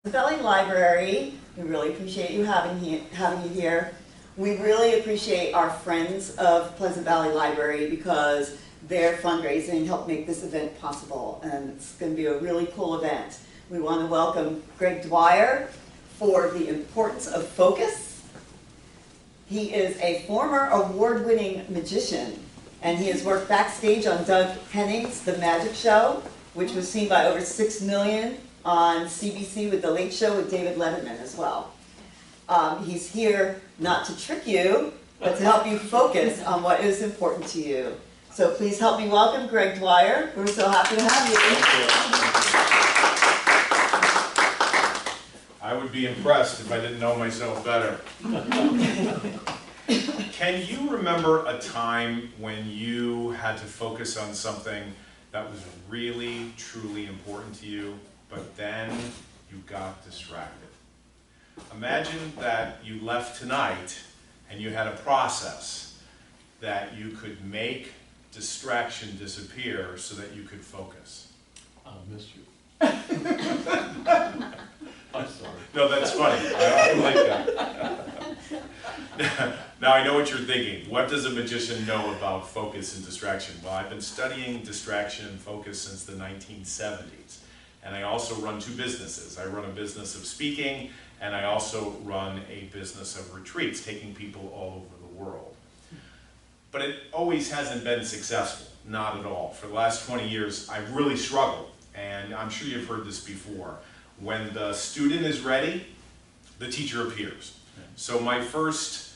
Valley Library, we really appreciate you having you here. We really appreciate our friends of Pleasant Valley Library because their fundraising helped make this event possible, and it's going to be a really cool event. We want to welcome Greg Dwyer for the importance of focus. He is a former award-winning magician, and he has worked backstage on Doug Henning's The Magic Show, which was seen by over 6 million on CBC with The Late Show with David Letterman as well. He's here not to trick you, but to help you focus on what is important to you. So please help me welcome Greg Dwyer. We're so happy to have you. I would be impressed if I didn't know myself better. Can you remember a time when you had to focus on something that was really, truly important to you, but then you got distracted? Imagine that you left tonight and you had a process that you could make distraction disappear so that you could focus. I'll miss you. I'm sorry. No, that's funny. I like that. Now I know what you're thinking. What does a magician know about focus and distraction? Well, I've been studying distraction and focus since the 1970s. And I also run 2 businesses. I run a business of speaking, and I also run a business of retreats, taking people all over the world. But it always hasn't been successful, not at all. For the last 20 years, I've really struggled, and I'm sure you've heard this before. When the student is ready, the teacher appears. So my first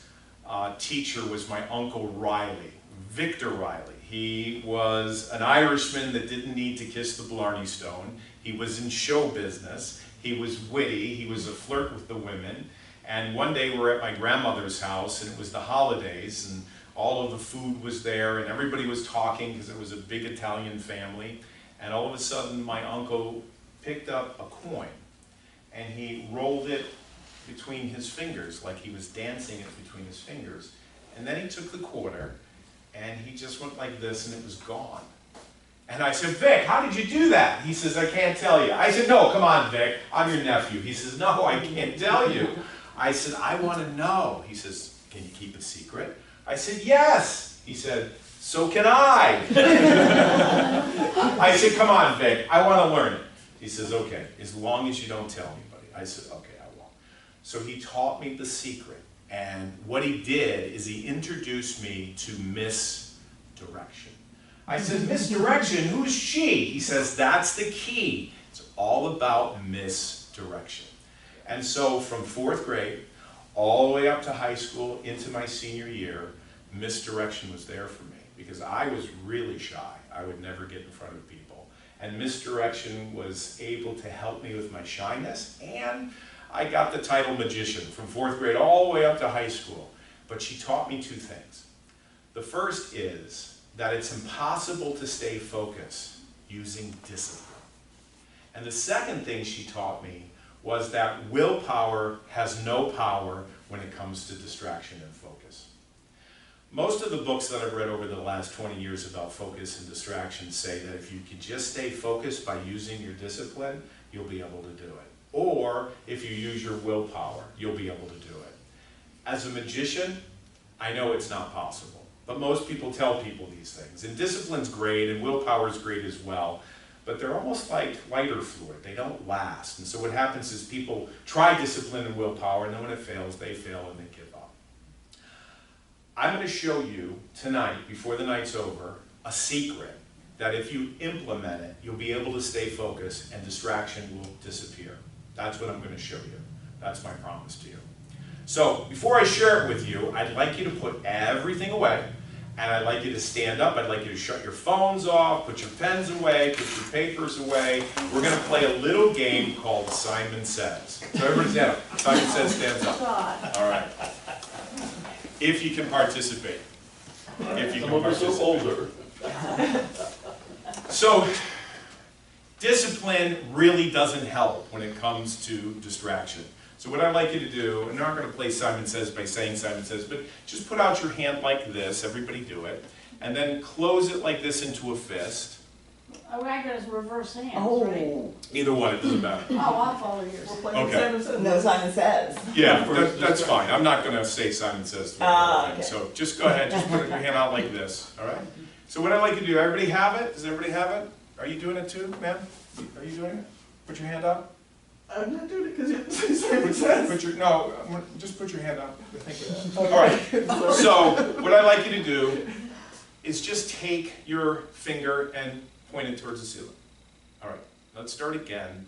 teacher was my Uncle Riley, Victor Riley. He was an Irishman that didn't need to kiss the Blarney Stone. He was in show business. He was witty. He was a flirt with the women. And one day we're at my grandmother's house, and it was the holidays, and all of the food was there, and everybody was talking because it was a big Italian family. And all of a sudden, my uncle picked up a coin, and he rolled it between his fingers, like he was dancing it between his fingers. And then he took the quarter, and he just went like this, and it was gone. And I said, Vic, how did you do that? He says, I can't tell you. I said, no, come on, Vic, I'm your nephew. He says, no, I can't tell you. I said, I want to know. He says, can you keep it secret? I said, yes. He said, so can I. I said, come on, Vic, I want to learn it. He says, okay, as long as you don't tell anybody. I said, okay, I won't. So he taught me the secret. And what he did is he introduced me to misdirection. I said, misdirection, who's she? He says, that's the key. It's all about misdirection. And so from 4th grade all the way up to high school into my senior year, misdirection was there for me because I was really shy. I would never get in front of people. And misdirection was able to help me with my shyness, and I got the title magician from 4th grade all the way up to high school. But she taught me 2 things. The first is that it's impossible to stay focused using discipline. And the second thing she taught me was that willpower has no power when it comes to distraction and focus. Most of the books that I've read over the last 20 years about focus and distraction say that if you can just stay focused by using your discipline, you'll be able to do it. Or if you use your willpower, you'll be able to do it. As a magician, I know it's not possible. But most people tell people these things. And discipline's great, and willpower's great as well. But they're almost like lighter fluid. They don't last. And so what happens is people try discipline and willpower, and then when it fails, they fail and they give up. I'm going to show you tonight, before the night's over, a secret that if you implement it, you'll be able to stay focused and distraction will disappear. That's what I'm going to show you. That's my promise to you. So, before I share it with you, I'd like you to put everything away, and I'd like you to stand up. I'd like you to shut your phones off, put your pens away, put your papers away. We're going to play a little game called Simon Says. So everybody stand up. Simon Says stands up. All right. If you can participate. If you can participate. Older. So, discipline really doesn't help when it comes to distraction. So what I'd like you to do, and I'm not going to play Simon Says by saying Simon Says, but just put out your hand like this, everybody do it, and then close it like this into a fist, I got his reverse hands, right? Oh, Either one, it doesn't matter. Oh, I'll follow yours. Okay. no, Simon Says. Yeah, that's fine. I'm not gonna say Simon Says to Okay. So just go ahead, just put your hand out like this, all right? So what I'd like you to do, everybody have it? Does everybody have it? Are you doing it too, ma'am? Are you doing it? Put your hand up. I'm not doing it because you Simon Says. Just put your hand up. All right. So what I'd like you to do is just take your finger and point it towards the ceiling. All right. Let's start again.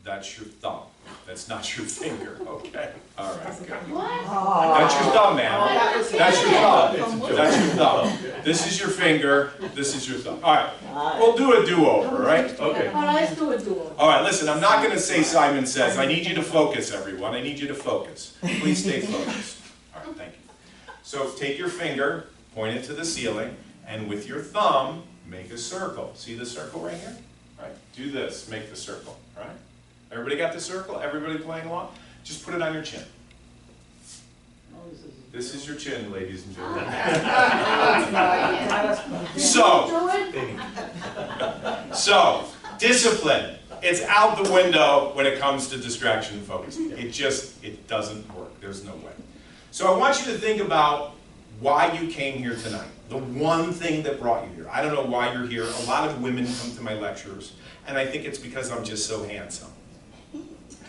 That's your thumb. That's not your finger. Okay. All right. Good. What? That's your thumb, man. That's That's your thumb. It's a joke. That's your thumb. This is your finger. This is your thumb. All right. We'll do a do-over, all right? Okay. All right, let's do a duel. All right, listen, I'm not going to say Simon Says. I need you to focus, everyone. I need you to focus. Please stay focused. All right, thank you. So take your finger, point it to the ceiling, and with your thumb, make a circle. See the circle right here? All right, do this, make the circle, all right? Everybody got the circle? Everybody playing along? Just put it on your chin. This is your chin, ladies and gentlemen. So, discipline. It's out the window when it comes to distraction and focus. It doesn't work. There's no way. So I want you to think about why you came here tonight. The one thing that brought you here. I don't know why you're here. A lot of women come to my lectures, and I think it's because I'm just so handsome.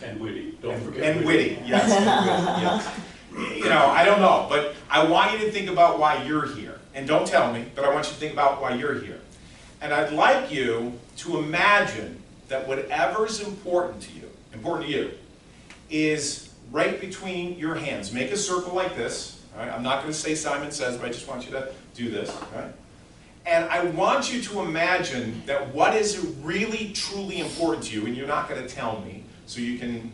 And witty. Don't forget. And witty, yes. And witty, yes. You know, I don't know, but I want you to think about why you're here. And don't tell me, but I want you to think about why you're here. And I'd like you to imagine that whatever's important to you, is right between your hands. Make a circle like this. All right? I'm not going to say Simon Says, but I just want you to do this. All right? And I want you to imagine that what is really, truly important to you, and you're not going to tell me, so you can,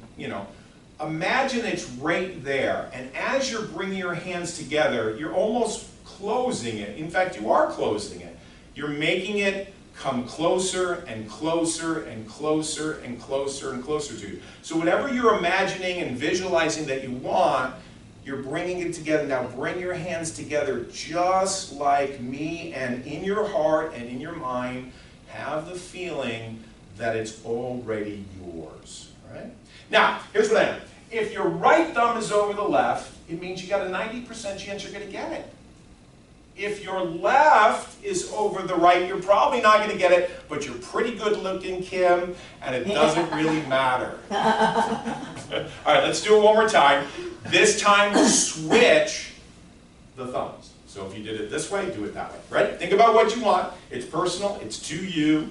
imagine it's right there. And as you're bringing your hands together, you're almost closing it. In fact, you are closing it. You're making it come closer and closer and closer and closer and closer to you. So whatever you're imagining and visualizing that you want, you're bringing it together. Now bring your hands together just like me, and in your heart and in your mind, have the feeling that it's already yours. All right? Now, here's what I know. If your right thumb is over the left, it means you got a 90% chance you're going to get it. If your left is over the right, you're probably not going to get it, but you're pretty good looking, Kim, and it doesn't really matter. All right, let's do it one more time. This time, switch the thumbs. So if you did it this way, do it that way. Right? Think about what you want. It's personal. It's to you.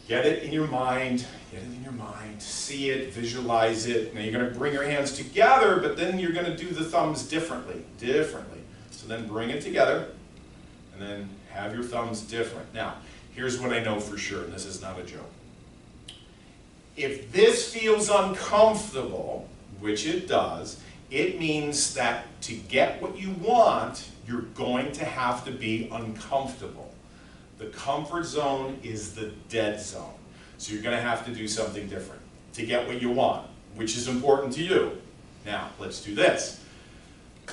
Get it in your mind. Get it in your mind. See it. Visualize it. Now you're going to bring your hands together, but then you're going to do the thumbs differently. So then bring it together, and then have your thumbs different. Now, here's what I know for sure, and this is not a joke. If this feels uncomfortable, which it does, it means that to get what you want, you're going to have to be uncomfortable. The comfort zone is the dead zone. So you're going to have to do something different to get what you want, which is important to you. Now, let's do this.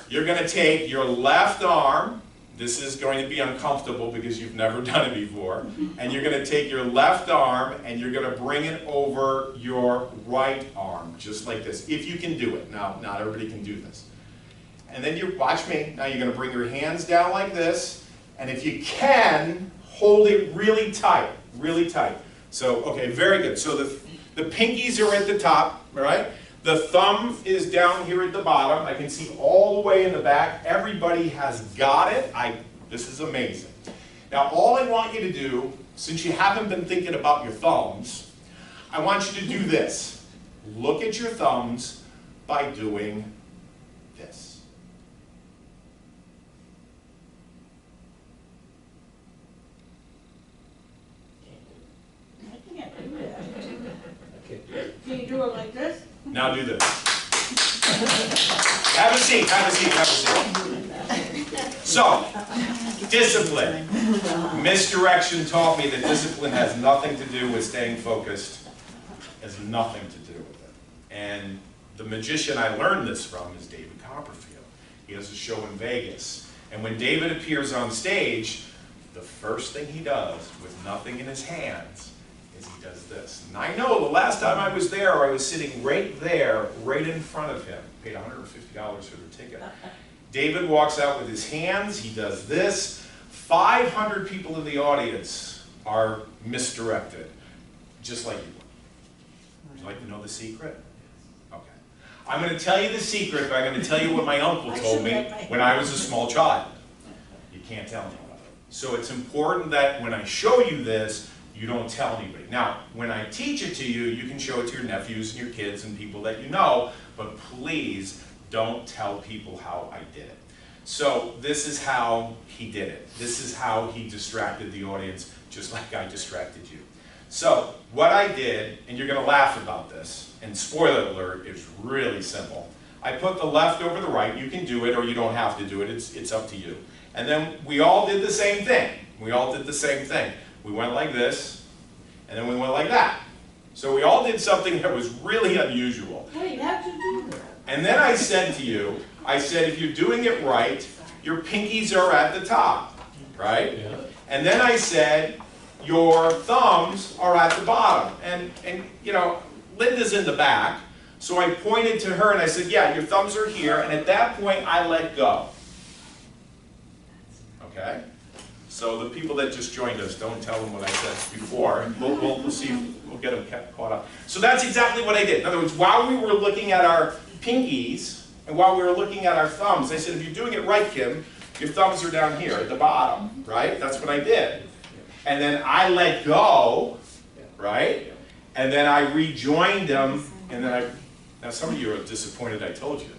You're going to take your left arm. This is going to be uncomfortable because you've never done it before. And you're going to take your left arm and you're going to bring it over your right arm, just like this, if you can do it. Now, not everybody can do this. And then you watch me. Now you're going to bring your hands down like this. And if you can, hold it really tight, really tight. So, okay, very good. So the pinkies are at the top, all right? The thumb is down here at the bottom. I can see all the way in the back. Everybody has got it. This is amazing. Now, all I want you to do, since you haven't been thinking about your thumbs, I want you to do this. Look at your thumbs by doing this. I can't do that. Can you do it like this? Now do this. Have a seat, have a seat, have a seat. So, discipline. Misdirection taught me that discipline has nothing to do with staying focused. It has nothing to do with it. And the magician I learned this from is David Copperfield. He has a show in Vegas. And when David appears on stage, the first thing he does with nothing in his hands is he does this. And I know the last time I was there, I was sitting right there, right in front of him. Paid $150 for the ticket. David walks out with his hands, he does this. 500 people in the audience are misdirected, just like you were. Would you like to know the secret? Okay. I'm going to tell you the secret, but I'm going to tell you what my uncle told me when I was a small child. You can't tell anybody. So it's important that when I show you this, you don't tell anybody. Now, when I teach it to you, you can show it to your nephews and your kids and people that you know, but please don't tell people how I did it. So this is how he did it. This is how he distracted the audience, just like I distracted you. So what I did, and you're going to laugh about this, and spoiler alert, it's really simple. I put the left over the right. You can do it or you don't have to do it. It's up to you. And then we all did the same thing. We all did the same thing. We went like this, and then we went like that. So we all did something that was really unusual. Wait, how'd you do that? And then I said to you, I said, if you're doing it right, your pinkies are at the top, right? Yeah. And then I said, your thumbs are at the bottom. And you know, Linda's in the back, so I pointed to her and I said, yeah, your thumbs are here, and at that point, I let go. Okay? So the people that just joined us, don't tell them what I said before, and we'll see if we'll get them caught up. So that's exactly what I did. In other words, while we were looking at our pinkies, and while we were looking at our thumbs, I said, if you're doing it right, Kim, your thumbs are down here at the bottom, right? That's what I did. And then I let go, right? And then I rejoined them, and then now some of you are disappointed I told you.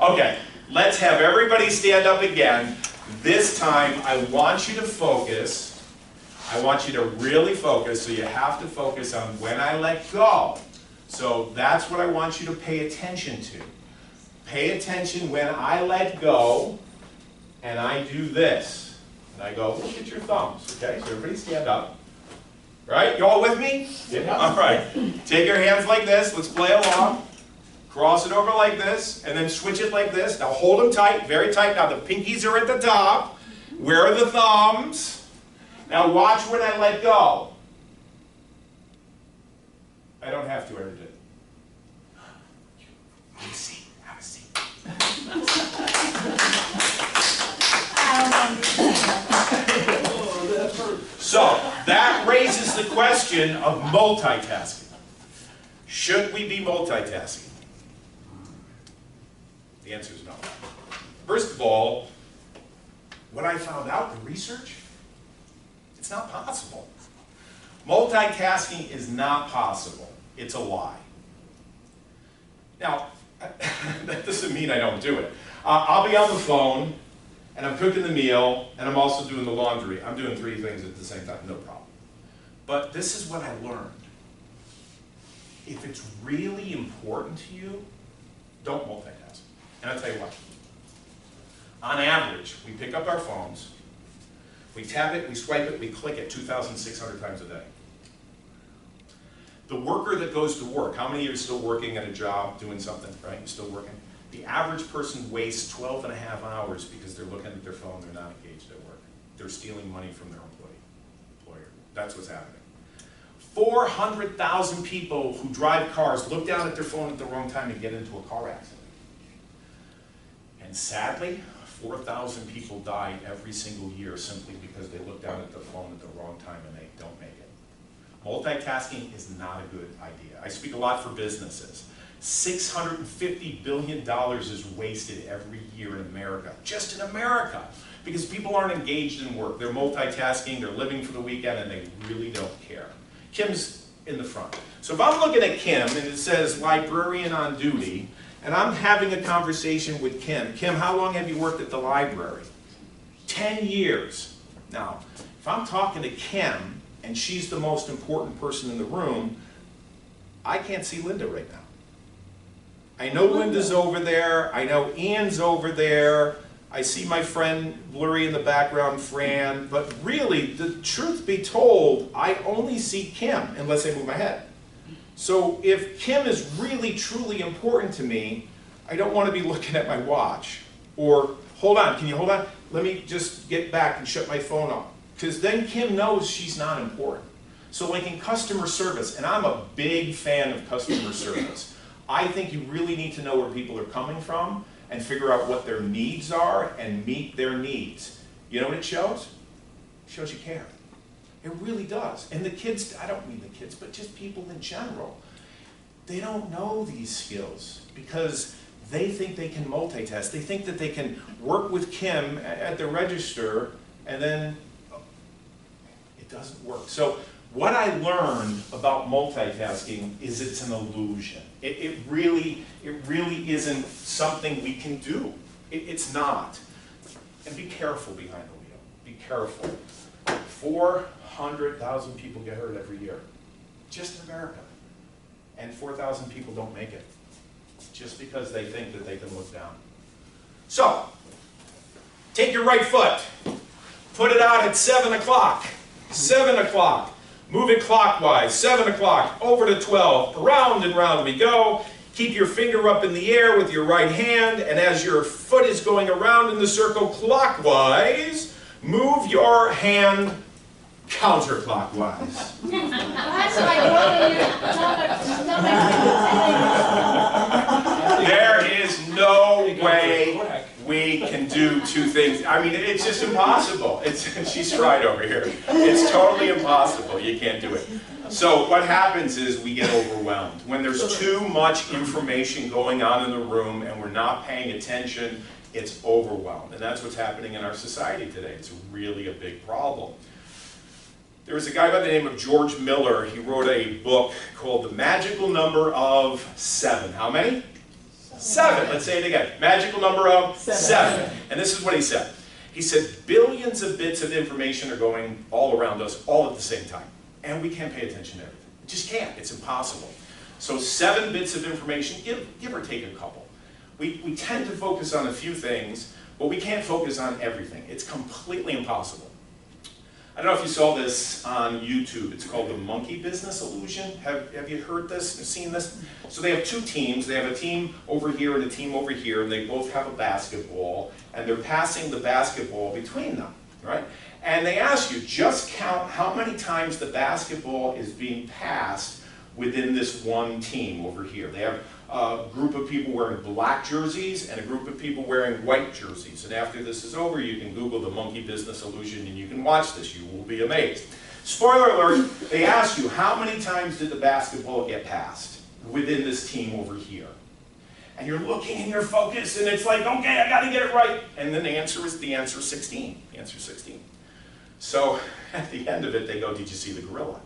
Okay, let's have everybody stand up again. This time, I want you to focus. I want you to really focus, so you have to focus on when I let go. So that's what I want you to pay attention to. Pay attention when I let go, and I do this. And I go, look at your thumbs, okay? So everybody stand up. Right? You all with me? Yeah. All right. Take your hands like this. Let's play along. Cross it over like this, and then switch it like this. Now hold them tight, very tight. Now the pinkies are at the top. Where are the thumbs? Now watch when I let go. I don't have to, I already did. Have a seat, have a seat. So, that raises the question of multitasking. Should we be multitasking? The answer is no. First of all, what I found out in research, it's not possible. Multitasking is not possible. It's a lie. Now, that doesn't mean I don't do it. I'll be on the phone, and I'm cooking the meal, and I'm also doing the laundry. I'm doing 3 things at the same time, no problem. But this is what I learned. If it's really important to you, don't multitask. And I'll tell you why. On average, we pick up our phones, we tap it, we swipe it, we click it 2,600 times a day. The worker that goes to work, how many of you are still working at a job, doing something, right? You're still working? The average person wastes 12 and a half hours because they're looking at their phone, they're not engaged at work. They're stealing money from their employer. That's what's happening. 400,000 people who drive cars look down at their phone at the wrong time and get into a car accident. And sadly, 4,000 people die every single year simply because they look down at the phone at the wrong time and they don't make it. Multitasking is not a good idea. I speak a lot for businesses. $650 billion is wasted every year in America, just in America, because people aren't engaged in work. They're multitasking, they're living for the weekend, and they really don't care. Kim's in the front. So if I'm looking at Kim and it says librarian on duty, and I'm having a conversation with Kim. Kim, how long have you worked at the library? 10 years. Now, if I'm talking to Kim, and she's the most important person in the room, I can't see Linda right now. I know Linda's over there, I know Ian's over there, I see my friend blurry in the background, Fran, but really, the truth be told, I only see Kim unless I move my head. So if Kim is really, truly important to me, I don't want to be looking at my watch or hold on, can you hold on? Let me just get back and shut my phone off. Because then Kim knows she's not important. So like in customer service, and I'm a big fan of customer service, I think you really need to know where people are coming from and figure out what their needs are and meet their needs. You know what it shows? It shows you care. It really does. And the kids, I don't mean the kids, but just people in general, they don't know these skills because they think they can multitask. They think that they can work with Kim at the register and then it doesn't work. So what I learned about multitasking is it's an illusion. It really isn't something we can do. It's not. And be careful behind the wheel. Be careful. 400,000 people get hurt every year, just in America. And 4,000 people don't make it, just because they think that they can look down. So, take your right foot, put it out at 7 o'clock. 7 o'clock. Move it clockwise, 7 o'clock, over to 12, round and round we go. Keep your finger up in the air with your right hand, and as your foot is going around in the circle clockwise, move your hand counterclockwise. That's like rolling your stomach. There is no way we can do two things. I mean, it's just impossible. She's tried over here. It's totally impossible. You can't do it. So what happens is we get overwhelmed. When there's too much information going on in the room and we're not paying attention, it's overwhelmed. And that's what's happening in our society today. It's really a big problem. There was a guy by the name of George Miller. He wrote a book called The Magical Number of 7. How many? 7. Let's say it again. Magical number of 7. And this is what he said. He said, billions of bits of information are going all around us all at the same time. And we can't pay attention to everything. We just can't. It's impossible. So 7 bits of information, give or take a couple. We tend to focus on a few things, but we can't focus on everything. It's completely impossible. I don't know if you saw this on YouTube. It's called the monkey business illusion. Have you heard this, seen this? So they have 2 teams. They have a team over here and a team over here, and they both have a basketball, and they're passing the basketball between them, right? And they ask you, just count how many times the basketball is being passed within this one team over here. They have a group of people wearing black jerseys and a group of people wearing white jerseys. And after this is over, you can Google the monkey business illusion and you can watch this. You will be amazed. Spoiler alert, they ask you, how many times did the basketball get passed within this team over here? And you're looking and you're focused and it's like, okay, I gotta get it right. And then the answer is 16. The answer is 16. So at the end of it, they go, did you see the gorilla?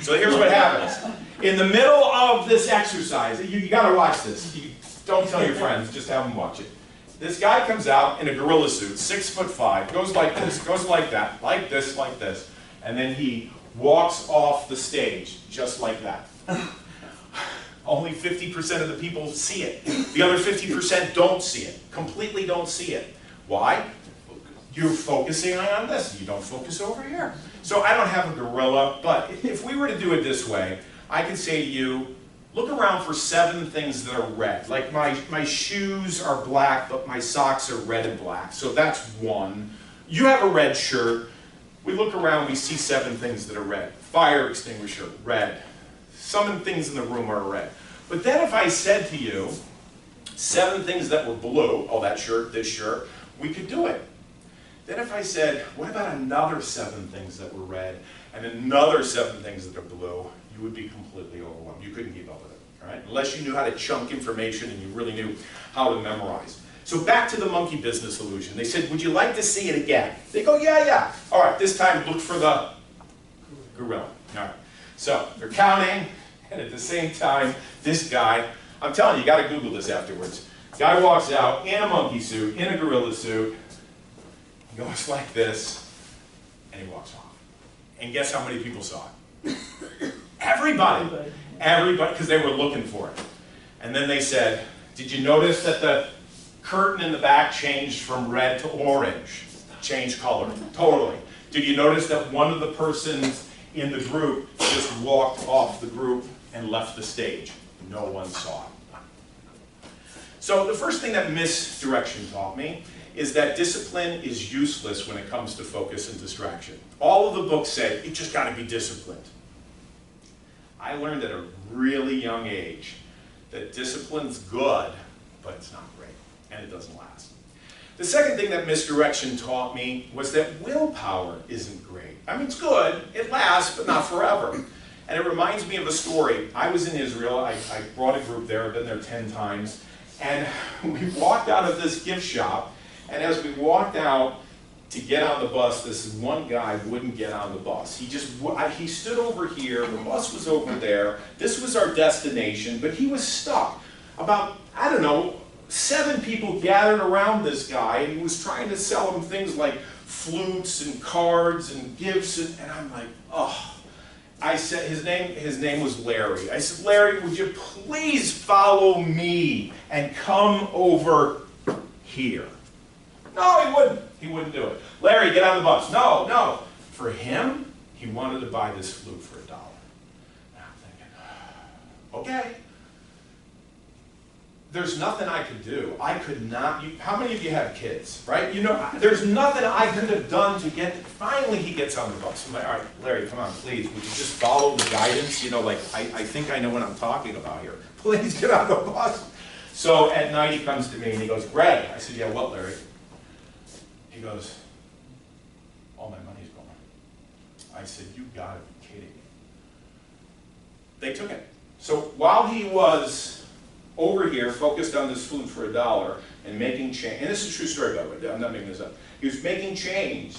So here's what happens. In the middle of this exercise, you gotta watch this. Don't tell your friends, just have them watch it. This guy comes out in a gorilla suit, 6'5", goes like this, goes like that, like this, and then he walks off the stage, just like that. Only 50% of the people see it. The other 50% don't see it, completely don't see it. Why? You're focusing on this, you don't focus over here. So I don't have a gorilla, but if we were to do it this way, I could say to you, look around for 7 things that are red. Like my shoes are black, but my socks are red and black. So that's 1. You have a red shirt. We look around, we see 7 things that are red. Fire extinguisher, red. Some things in the room are red. But then if I said to you, 7 things that were blue, oh, that shirt, this shirt, we could do it. Then if I said, what about another 7 things that were red and another 7 things that are blue, you would be completely overwhelmed. You couldn't keep up with it, right? Unless you knew how to chunk information and you really knew how to memorize. So back to the monkey business illusion. They said, would you like to see it again? They go, yeah. All right, this time look for the gorilla. All right. So they're counting, and at the same time, this guy, I'm telling you, you got to Google this afterwards. Guy walks out in a monkey suit, in a gorilla suit, he goes like this, and he walks off. And guess how many people saw it? Everybody, because they were looking for it. And then they said, did you notice that the curtain in the back changed from red to orange? Changed color, totally. Did you notice that one of the persons in the group just walked off the group and left the stage? No one saw it. So the first thing that misdirection taught me is that discipline is useless when it comes to focus and distraction. All of the books say, you just gotta be disciplined. I learned at a really young age that discipline's good, but it's not great, and it doesn't last. The second thing that misdirection taught me was that willpower isn't great. I mean, it's good, it lasts, but not forever. And it reminds me of a story. I was in Israel, I brought a group there, I've been there 10 times, and we walked out of this gift shop, and as we walked out to get on the bus, this one guy wouldn't get on the bus. He stood over here, the bus was over there, this was our destination, but he was stuck. About, I don't know, 7 people gathered around this guy, and he was trying to sell them things like flutes and cards and gifts, and I'm like, oh. I said, his name was Larry. I said, Larry, would you please follow me and come over here? No, he wouldn't. He wouldn't do it. Larry, get on the bus. No, no. For him, he wanted to buy this flute for $1. And I'm thinking, okay. There's nothing I could do. I could not, how many of you have kids, right? You know, there's nothing I could have done to get, finally he gets on the bus. I'm like, all right, Larry, come on, please, would you just follow the guidance? You know, like, I think I know what I'm talking about here. Please get on the bus. So at night he comes to me and he goes, Greg. I said, yeah, what, Larry? He goes, all my money's gone. I said, you gotta be kidding me. They took it. So while he was over here, focused on this flute for $1 and making change, and this is a true story, by the way, I'm not making this up. He was making change.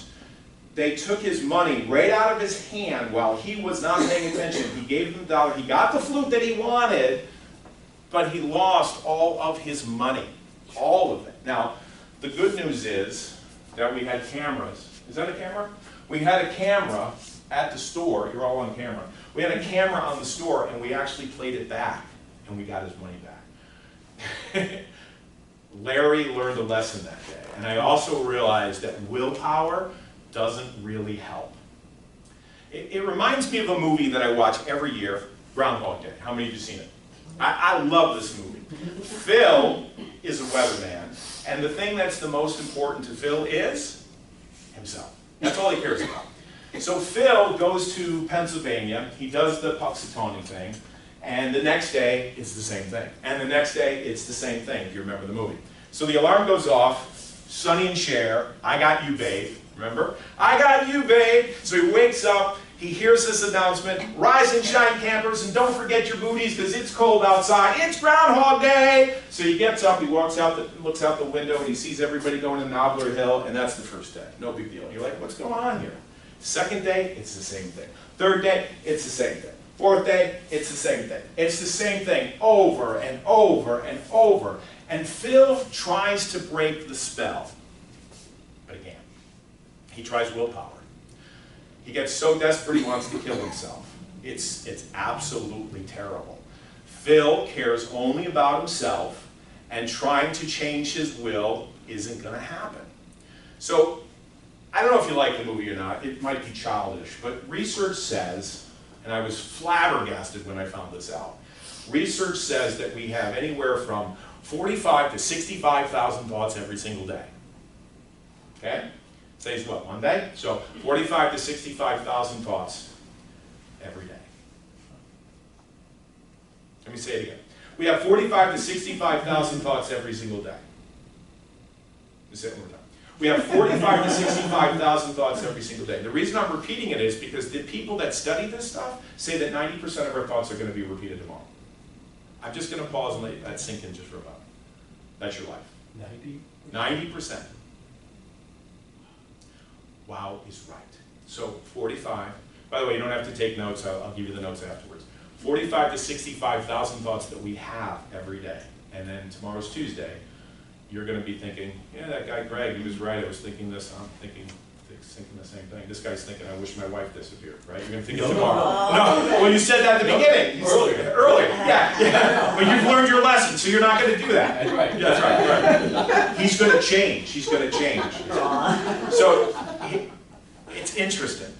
They took his money right out of his hand while he was not paying attention. He gave them $1. He got the flute that he wanted, but he lost all of his money. All of it. Now, the good news is that we had cameras. Is that a camera? We had a camera at the store. You're all on camera. We had a camera on the store, and we actually played it back, and we got his money back. Larry learned a lesson that day, and I also realized that willpower doesn't really help. It reminds me of a movie that I watch every year, Groundhog Day. How many of you have seen it? I love this movie. Phil is a weatherman, and the thing that's the most important to Phil is himself. That's all he cares about. So Phil goes to Pennsylvania, he does the Puxatawny thing, and the next day, it's the same thing. And the next day, it's the same thing, if you remember the movie. So the alarm goes off, Sonny and Cher, I got you, babe. Remember? I got you, babe. So he wakes up, he hears this announcement, rise and shine campers, and don't forget your booties because it's cold outside. It's Groundhog Day! So he gets up, he walks out, looks out the window, and he sees everybody going to Nobbler Hill, and that's the first day. No big deal. You're like, what's going on here? Second day, it's the same thing. Third day, it's the same thing. Fourth day, it's the same thing. It's the same thing over and over and over. And Phil tries to break the spell, but he can't. He tries willpower. He gets so desperate he wants to kill himself. It's absolutely terrible. Phil cares only about himself, and trying to change his will isn't going to happen. So, I don't know if you like the movie or not. It might be childish, but research says, and I was flabbergasted when I found this out, research says that we have anywhere from 45 to 65,000 thoughts every single day. Okay? Today's what, Monday? So 45 to 65,000 thoughts every day. Let me say it again. We have 45 to 65,000 thoughts every single day. Let me say it one more time. We have 45 to 65,000 thoughts every single day. The reason I'm repeating it is because the people that study this stuff say that 90% of our thoughts are going to be repeated tomorrow. I'm just going to pause and let that sink in just for a moment. That's your life. 90%. Wow is right. So 45. By the way, you don't have to take notes. I'll give you the notes afterwards. 45 to 65,000 thoughts that we have every day. And then tomorrow's Tuesday. You're going to be thinking, yeah, that guy Greg, he was right. I was thinking this. I'm thinking the same thing. This guy's thinking, I wish my wife disappeared, right? You're going to think it tomorrow. No, well, you said that at the beginning. Earlier. Yeah. But you've learned your lesson, so you're not going to do that. That's right. That's right. He's going to change. He's going to change. So it's interesting.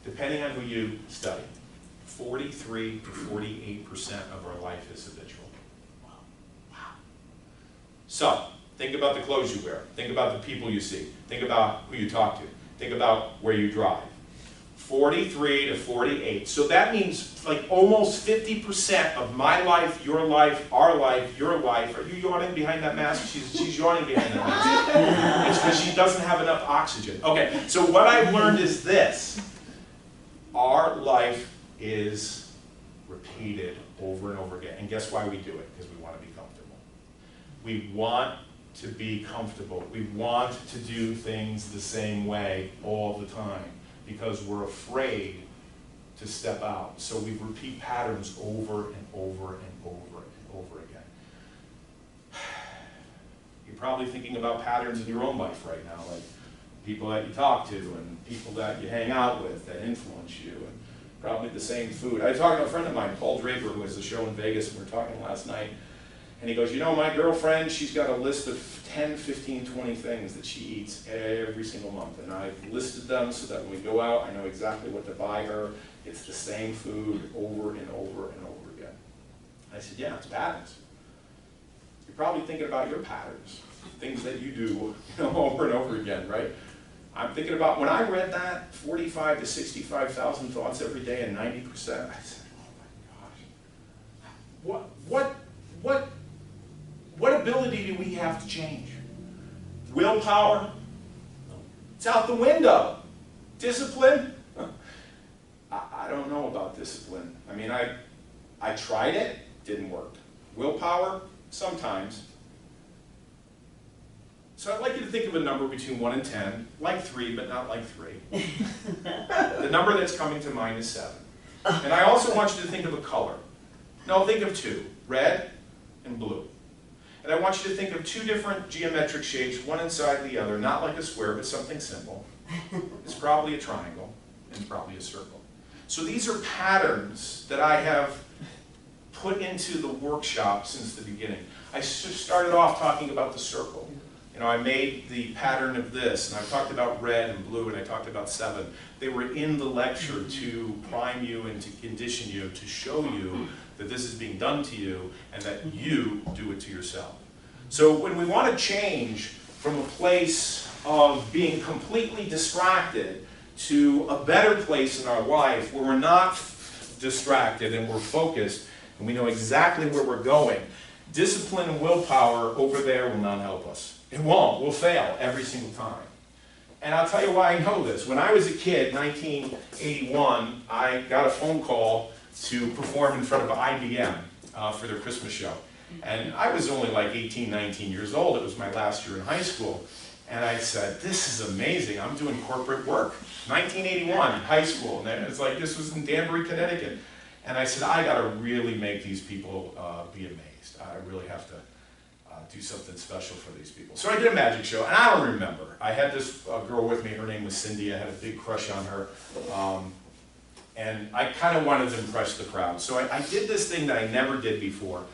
Depending on who you study, 43 to 48% of our life is habitual. So, Think about the clothes you wear. Think about the people you see. Think about who you talk to. Think about where you drive. 43 to 48. So that means like almost 50% of my life, your life, our life, your life. Are you yawning behind that mask? She's yawning behind that mask. It's because she doesn't have enough oxygen. Okay, so what I've learned is this. Our life is repeated over and over again. And guess why we do it? Because we want to be comfortable. We want to be comfortable. We want to do things the same way all the time because we're afraid to step out. So we repeat patterns over and over and over and over again. You're probably thinking about patterns in your own life right now, like people that you talk to and people that you hang out with that influence you, and probably the same food. I was talking to a friend of mine, Paul Draper, who has a show in Vegas, and we were talking last night, and he goes, you know, my girlfriend, she's got a list of 10, 15, 20 things that she eats every single month, and I've listed them so that when we go out, I know exactly what to buy her. It's the same food over and over and over again. I said, yeah, it's patterns. You're probably thinking about your patterns, things that you do, over and over again, right? I'm thinking about, when I read that, 45 to 65,000 thoughts every day and 90%, I said, oh my gosh, what ability do we have to change? Willpower? It's out the window. Discipline? I don't know about discipline. I mean, I tried it, didn't work. Willpower? Sometimes. So I'd like you to think of a number between 1 and 10, like 3, but not like 3. The number that's coming to mind is 7. And I also want you to think of a color. No, think of 2, red and blue. And I want you to think of 2 different geometric shapes, one inside the other, not like a square, but something simple. It's probably a triangle, and probably a circle. So these are patterns that I have put into the workshop since the beginning. I started off talking about the circle. You know, I made the pattern of this, and I talked about red and blue, and I talked about 7. They were in the lecture to prime you and to condition you, to show you that this is being done to you, and that you do it to yourself. So when we want to change from a place of being completely distracted to a better place in our life where we're not distracted and we're focused, and we know exactly where we're going, discipline and willpower over there will not help us. It won't. We'll fail every single time. And I'll tell you why I know this. When I was a kid, 1981, I got a phone call to perform in front of IBM for their Christmas show. And I was only like 18, 19 years old. It was my last year in high school. And I said, this is amazing. I'm doing corporate work. 1981, high school. And it's like, this was in Danbury, Connecticut. And I said, I got to really make these people be amazed. I really have to do something special for these people. So I did a magic show, and I don't remember. I had this girl with me. Her name was Cindy. I had a big crush on her. And I kind of wanted to impress the crowd. So I did this thing that I never did before.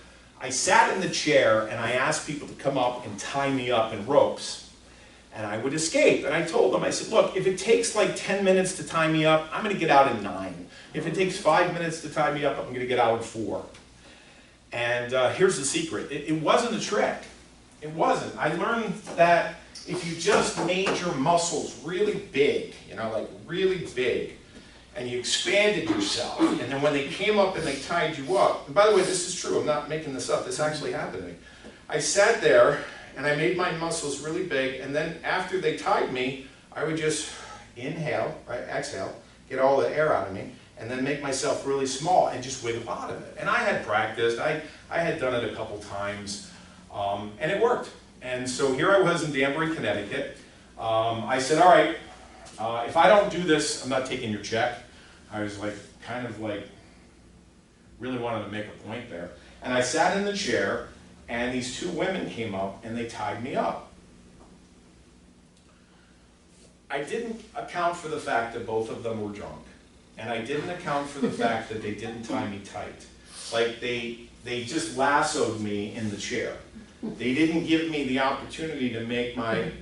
I sat in the chair, and I asked people to come up and tie me up in ropes. And I would escape. And I told them, I said, look, if it takes like 10 minutes to tie me up, I'm going to get out in 9. If it takes 5 minutes to tie me up, I'm going to get out in 4. And here's the secret. It wasn't a trick. It wasn't. I learned that if you just made your muscles really big, like really big, and you expanded yourself, and then when they came up and they tied you up, and by the way, this is true, I'm not making this up, this actually happened to me. I sat there, and I made my muscles really big, and then after they tied me, I would just inhale, right, exhale, get all the air out of me, and then make myself really small and just wiggle out of it. And I had practiced, I had done it a couple times, and it worked. And so here I was in Danbury, Connecticut. I said, all right, if I don't do this, I'm not taking your check. I was like, kind of like, really wanted to make a point there. And I sat in the chair, and these 2 women came up, and they tied me up. I didn't account for the fact that both of them were drunk. And I didn't account for the fact that they didn't tie me tight. Like they just lassoed me in the chair. They didn't give me the opportunity to make my,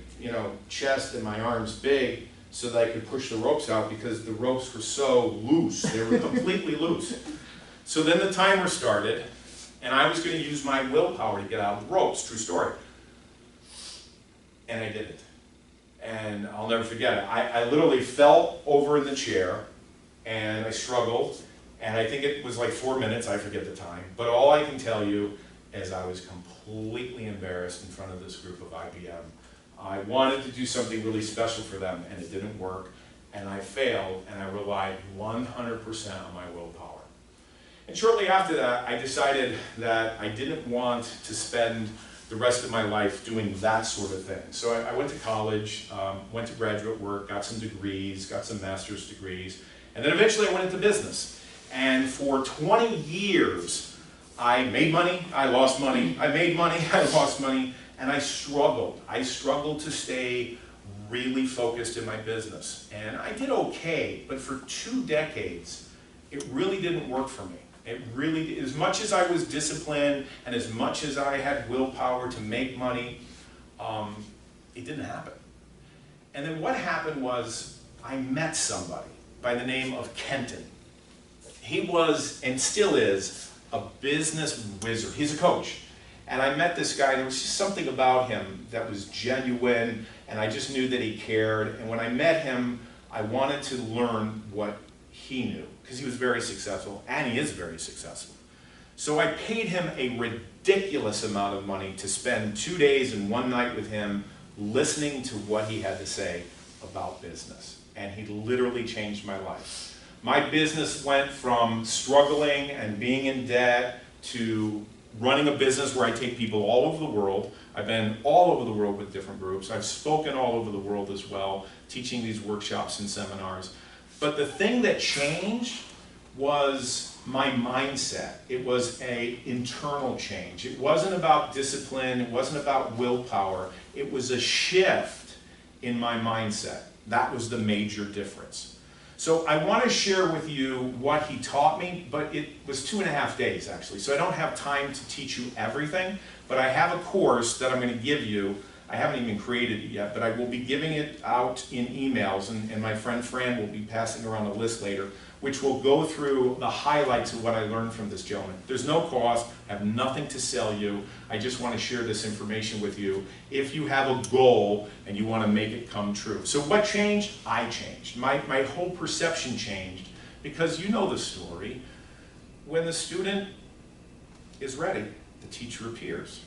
chest and my arms big so that I could push the ropes out because the ropes were so loose. They were completely loose. So then the timer started, and I was going to use my willpower to get out of the ropes. True story. and I didn't. And I'll never forget it. I literally fell over in the chair, and I struggled, and I think it was like 4 minutes, I forget the time. But all I can tell you is I was completely embarrassed in front of this group of IBM. I wanted to do something really special for them, and it didn't work, and I failed, and I relied 100% on my willpower. And shortly after that, I decided that I didn't want to spend the rest of my life doing that sort of thing. So I went to college, went to graduate work, got some degrees, got some master's degrees, and then eventually I went into business. And for 20 years, I made money, I lost money, I made money, I lost money, and I struggled. I struggled to stay really focused in my business. And I did okay, but for 2 decades, it really didn't work for me. It really, as much as I was disciplined and as much as I had willpower to make money, it didn't happen. And then what happened was I met somebody by the name of Kenton. He was, and still is, a business wizard. He's a coach. And I met this guy, there was just something about him that was genuine, and I just knew that he cared. And when I met him, I wanted to learn what he knew, because he was very successful, and he is very successful. So I paid him a ridiculous amount of money to spend 2 days and 1 night with him listening to what he had to say about business. And he literally changed my life. My business went from struggling and being in debt to running a business where I take people all over the world. I've been all over the world with different groups. I've spoken all over the world as well, teaching these workshops and seminars. But the thing that changed was my mindset. It was an internal change. It wasn't about discipline. It wasn't about willpower. It was a shift in my mindset. That was the major difference. So I want to share with you what he taught me, but it was 2.5 days actually. So I don't have time to teach you everything, but I have a course that I'm going to give you. I haven't even created it yet, but I will be giving it out in emails, and my friend Fran will be passing around a list later, which will go through the highlights of what I learned from this gentleman. There's no cost, I have nothing to sell you, I just want to share this information with you if you have a goal and you want to make it come true. So what changed? I changed. My whole perception changed, because you know the story. When the student is ready, the teacher appears.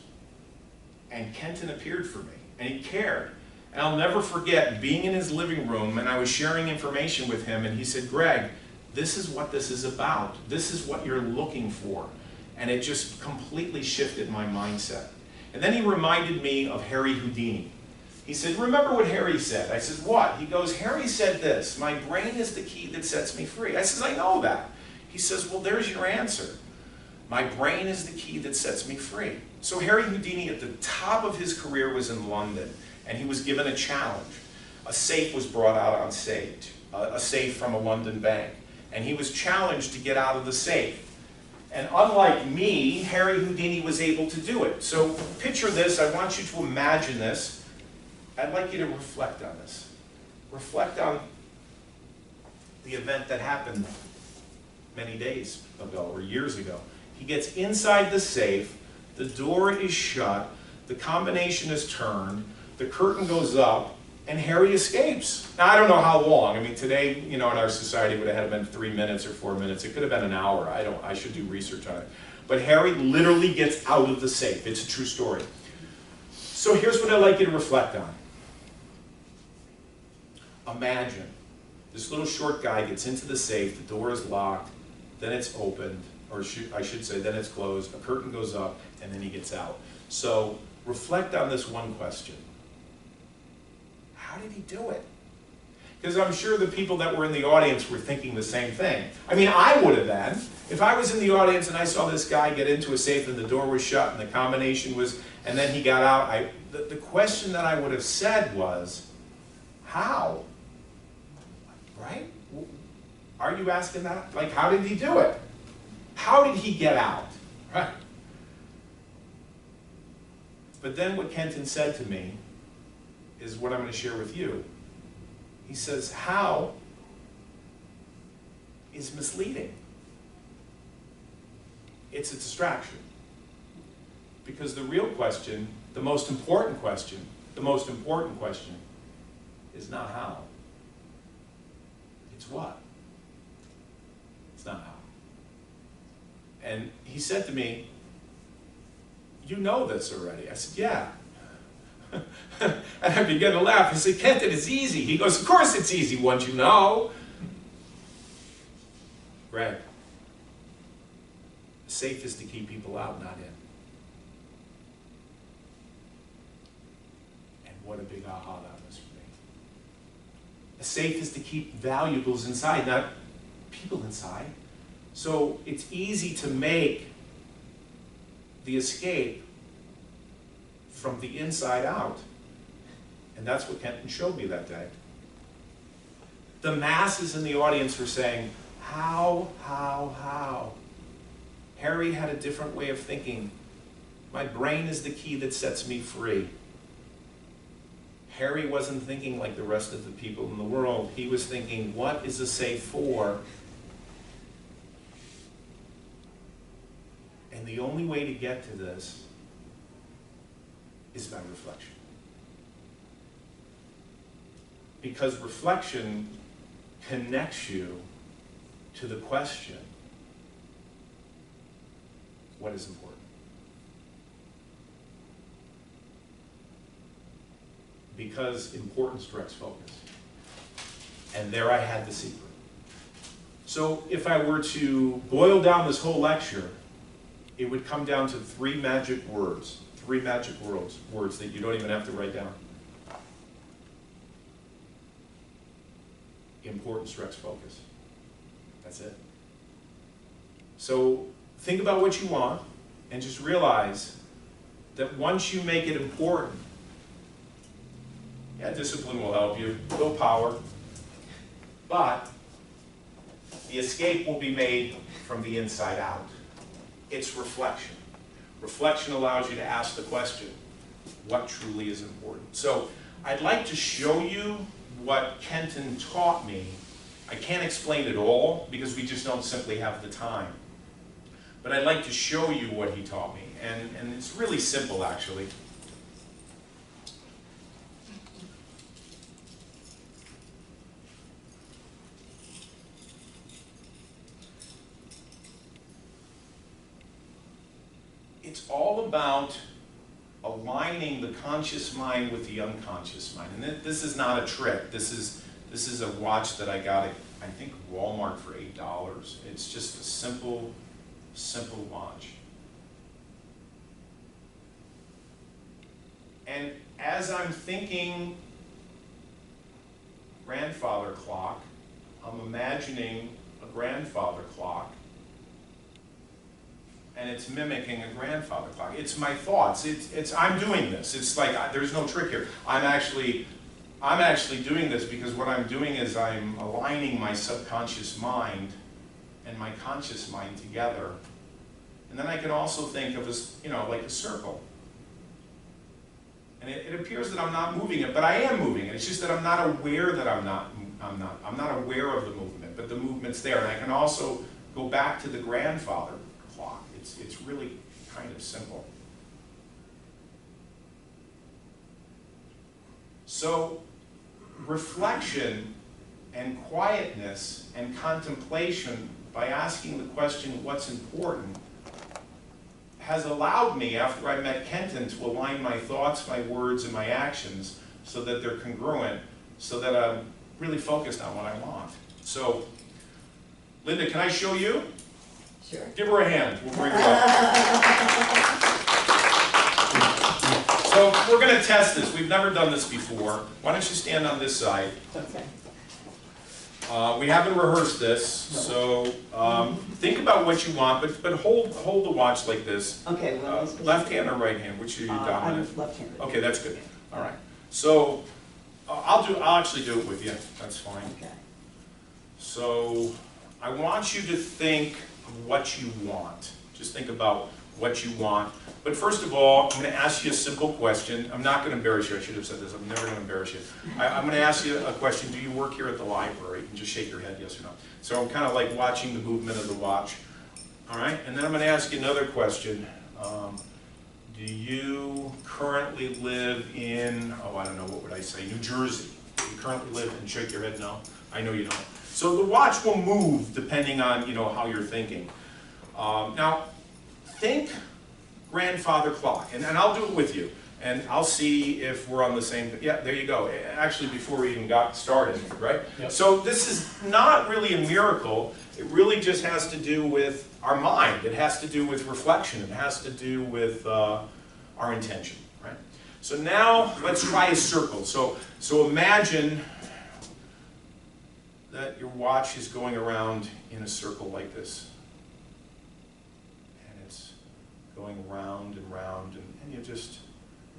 And Kenton appeared for me, and he cared. And I'll never forget being in his living room, and I was sharing information with him, and he said, "Greg, this is what this is about. This is what you're looking for." And it just completely shifted my mindset. And then he reminded me of Harry Houdini. He said, "Remember what Harry said?" I said, "What?" He goes, "Harry said this, my brain is the key that sets me free." I said, "I know that." He says, "Well, there's your answer. My brain is the key that sets me free." So Harry Houdini, at the top of his career, was in London, and he was given a challenge. A safe was brought out on stage, a safe from a London bank, and he was challenged to get out of the safe. And unlike me, Harry Houdini was able to do it. So picture this, I want you to imagine this. I'd like you to reflect on this. Reflect on the event that happened many days ago or years ago. He gets inside the safe, the door is shut, the combination is turned, the curtain goes up, and Harry escapes. Now, I don't know how long. I mean, today, you know, in our society, it would have been 3 minutes or 4 minutes. It could have been an hour. I should do research on it. But Harry literally gets out of the safe. It's a true story. So here's what I'd like you to reflect on. Imagine this little short guy gets into the safe, the door is locked, then it's opened, or I should say, then it's closed, a curtain goes up, and then he gets out. So reflect on this one question. How did he do it? Because I'm sure the people that were in the audience were thinking the same thing. I mean, I would have been. If I was in the audience and I saw this guy get into a safe and the door was shut and the combination was, and then he got out, the question that I would have said was, how? Right? Are you asking that? Like, how did he do it? How did he get out? Right? But then what Kenton said to me is what I'm going to share with you. He says, how is misleading. It's a distraction. Because the real question, the most important question, The most important question is not how. It's what. It's not how. And he said to me, you know this already. I said, yeah. And I began to laugh. I said, Kenton, it's easy. He goes, of course it's easy once you know. Greg, safe is to keep people out, not in. And what a big aha that was for me. Safe is to keep valuables inside, not people inside. So it's easy to make the escape from the inside out. And that's what Kenton showed me that day. The masses in the audience were saying, how? Harry had a different way of thinking. My brain is the key that sets me free. Harry wasn't thinking like the rest of the people in the world. He was thinking, what is a safe for? And the only way to get to this is by reflection. Because reflection connects you to the question, what is important? Because importance directs focus. And there I had the secret. So if I were to boil down this whole lecture, it would come down to three magic words that you don't even have to write down. Importance directs focus. That's it. So think about what you want and just realize that once you make it important, yeah, discipline will help you, willpower, but the escape will be made from the inside out. It's reflection. Reflection allows you to ask the question, what truly is important? So I'd like to show you what Kenton taught me. I can't explain it all because we just don't simply have the time. But I'd like to show you what he taught me. And it's really simple, actually. It's all about aligning the conscious mind with the unconscious mind. And this is not a trick. This is a watch that I got at, I think, Walmart for $8. It's just a simple watch. And as I'm thinking grandfather clock, I'm imagining a grandfather clock, and it's mimicking a grandfather clock. It's my thoughts. I'm doing this. It's like there's no trick here. I'm actually doing this because what I'm doing is I'm aligning my subconscious mind and my conscious mind together. And then I can also think of as, like a circle. And it appears that I'm not moving it, but I am moving it. It's just that I'm not aware that I'm not aware of the movement, but the movement's there. And I can also go back to the grandfather clock. It's really kind of simple. So reflection and quietness and contemplation by asking the question, what's important, has allowed me, after I met Kenton, to align my thoughts, my words, and my actions so that they're congruent, so that I'm really focused on what I want. So, Linda, can I show you? Sure. Give her a hand. We'll bring her up. So we're going to test this. We've never done this before. Why don't you stand on this side? Okay. We haven't rehearsed this, so think about what you want, but hold the watch like this. Okay. Well, left hand or right hand? Which are you dominant? I'm left-handed. Okay, that's good. All right. So I'll actually do it with you. That's fine. Okay. So I want you to think what you want. Just think about what you want. But first of all, I'm going to ask you a simple question. I'm not going to embarrass you. I should have said this. I'm never going to embarrass you. I'm going to ask you a question. Do you work here at the library? You can just shake your head, yes or no. So I'm kind of like watching the movement of the watch. All right? And then I'm going to ask you another question. do you currently live in, oh, I don't know, what would I say, New Jersey? Do you currently live, and shake your head no? I know you don't. So the watch will move depending on, you know, how you're thinking. Now, think grandfather clock, and I'll do it with you, and I'll see if we're on the same, yeah, there you go. Actually, before we even got started, right? Yep. So this is not really a miracle. It really just has to do with our mind. It has to do with reflection. It has to do with our intention, right? So now let's try a circle. So imagine that your watch is going around in a circle like this. And it's going round and round, and you just,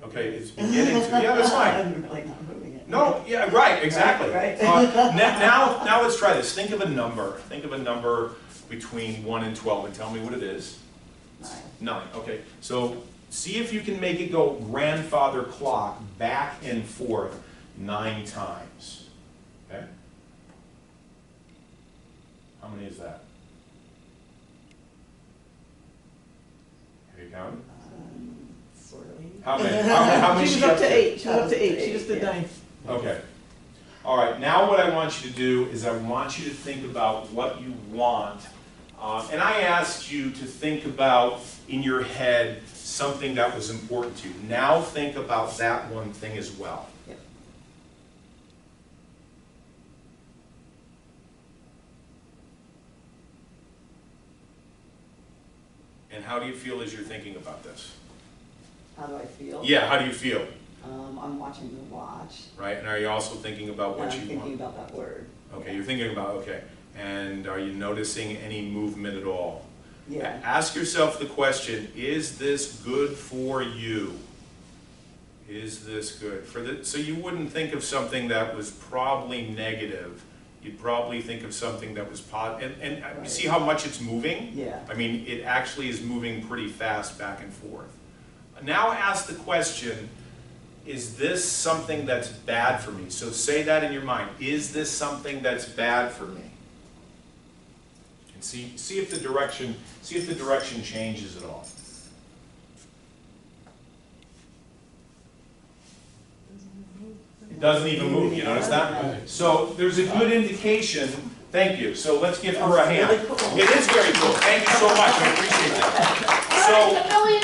okay, it's beginning to, yeah, that's fine. I'm really not moving it. No, yeah, right, exactly. Right. Now let's try this. Think of a number. Think of a number between 1 and 12 and tell me what it is. 9, okay. So see if you can make it go grandfather clock back and forth 9 times. Okay? How many is that? Have you counted? Sort of. How many? She was up to 8. She was up to 8. She just did 9. Okay. All right, now what I want you to do is I want you to think about what you want. And I asked you to think about, in your head, something that was important to you. Now think about that one thing as well. Yep. And how do you feel as you're thinking about this? How do I feel? Yeah, how do you feel? I'm watching the watch. Right, and are you also thinking about And what I'm you thinking want? about that word. Okay, you're thinking about, okay. And are you noticing any movement at all? Yeah. Ask yourself the question, is this good for you? Is this good? So you wouldn't think of something that was probably negative. You'd probably think of something that was positive. And Right. you see how much it's moving? Yeah. I mean, it actually is moving pretty fast back and forth. Now ask the question, is this something that's bad for me? So say that in your mind. Is this something that's bad for me? And see if the direction changes at all. It doesn't even move, you notice that? So there's a good indication. Thank you. So let's give her a hand. Really cool. It is very cool. Thank you so much. I appreciate that. The $1 million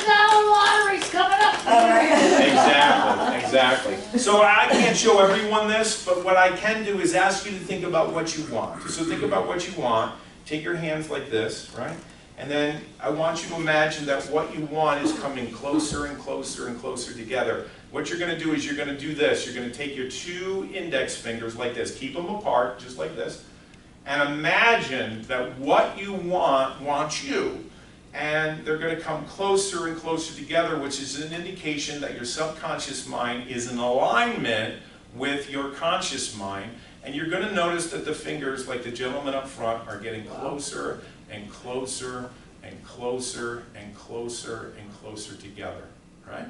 lottery's coming up. All right. Exactly. So I can't show everyone this, but what I can do is ask you to think about what you want. So think about what you want. Take your hands like this, right? And then I want you to imagine that what you want is coming closer and closer and closer together. What you're going to do is you're going to do this. You're going to take your 2 index fingers like this. Keep them apart, just like this. And imagine that what you want wants you. And they're going to come closer and closer together, which is an indication that your subconscious mind is in alignment with your conscious mind. And you're going to notice that the fingers, like the gentleman up front, are getting closer and closer and closer and closer and closer together, right?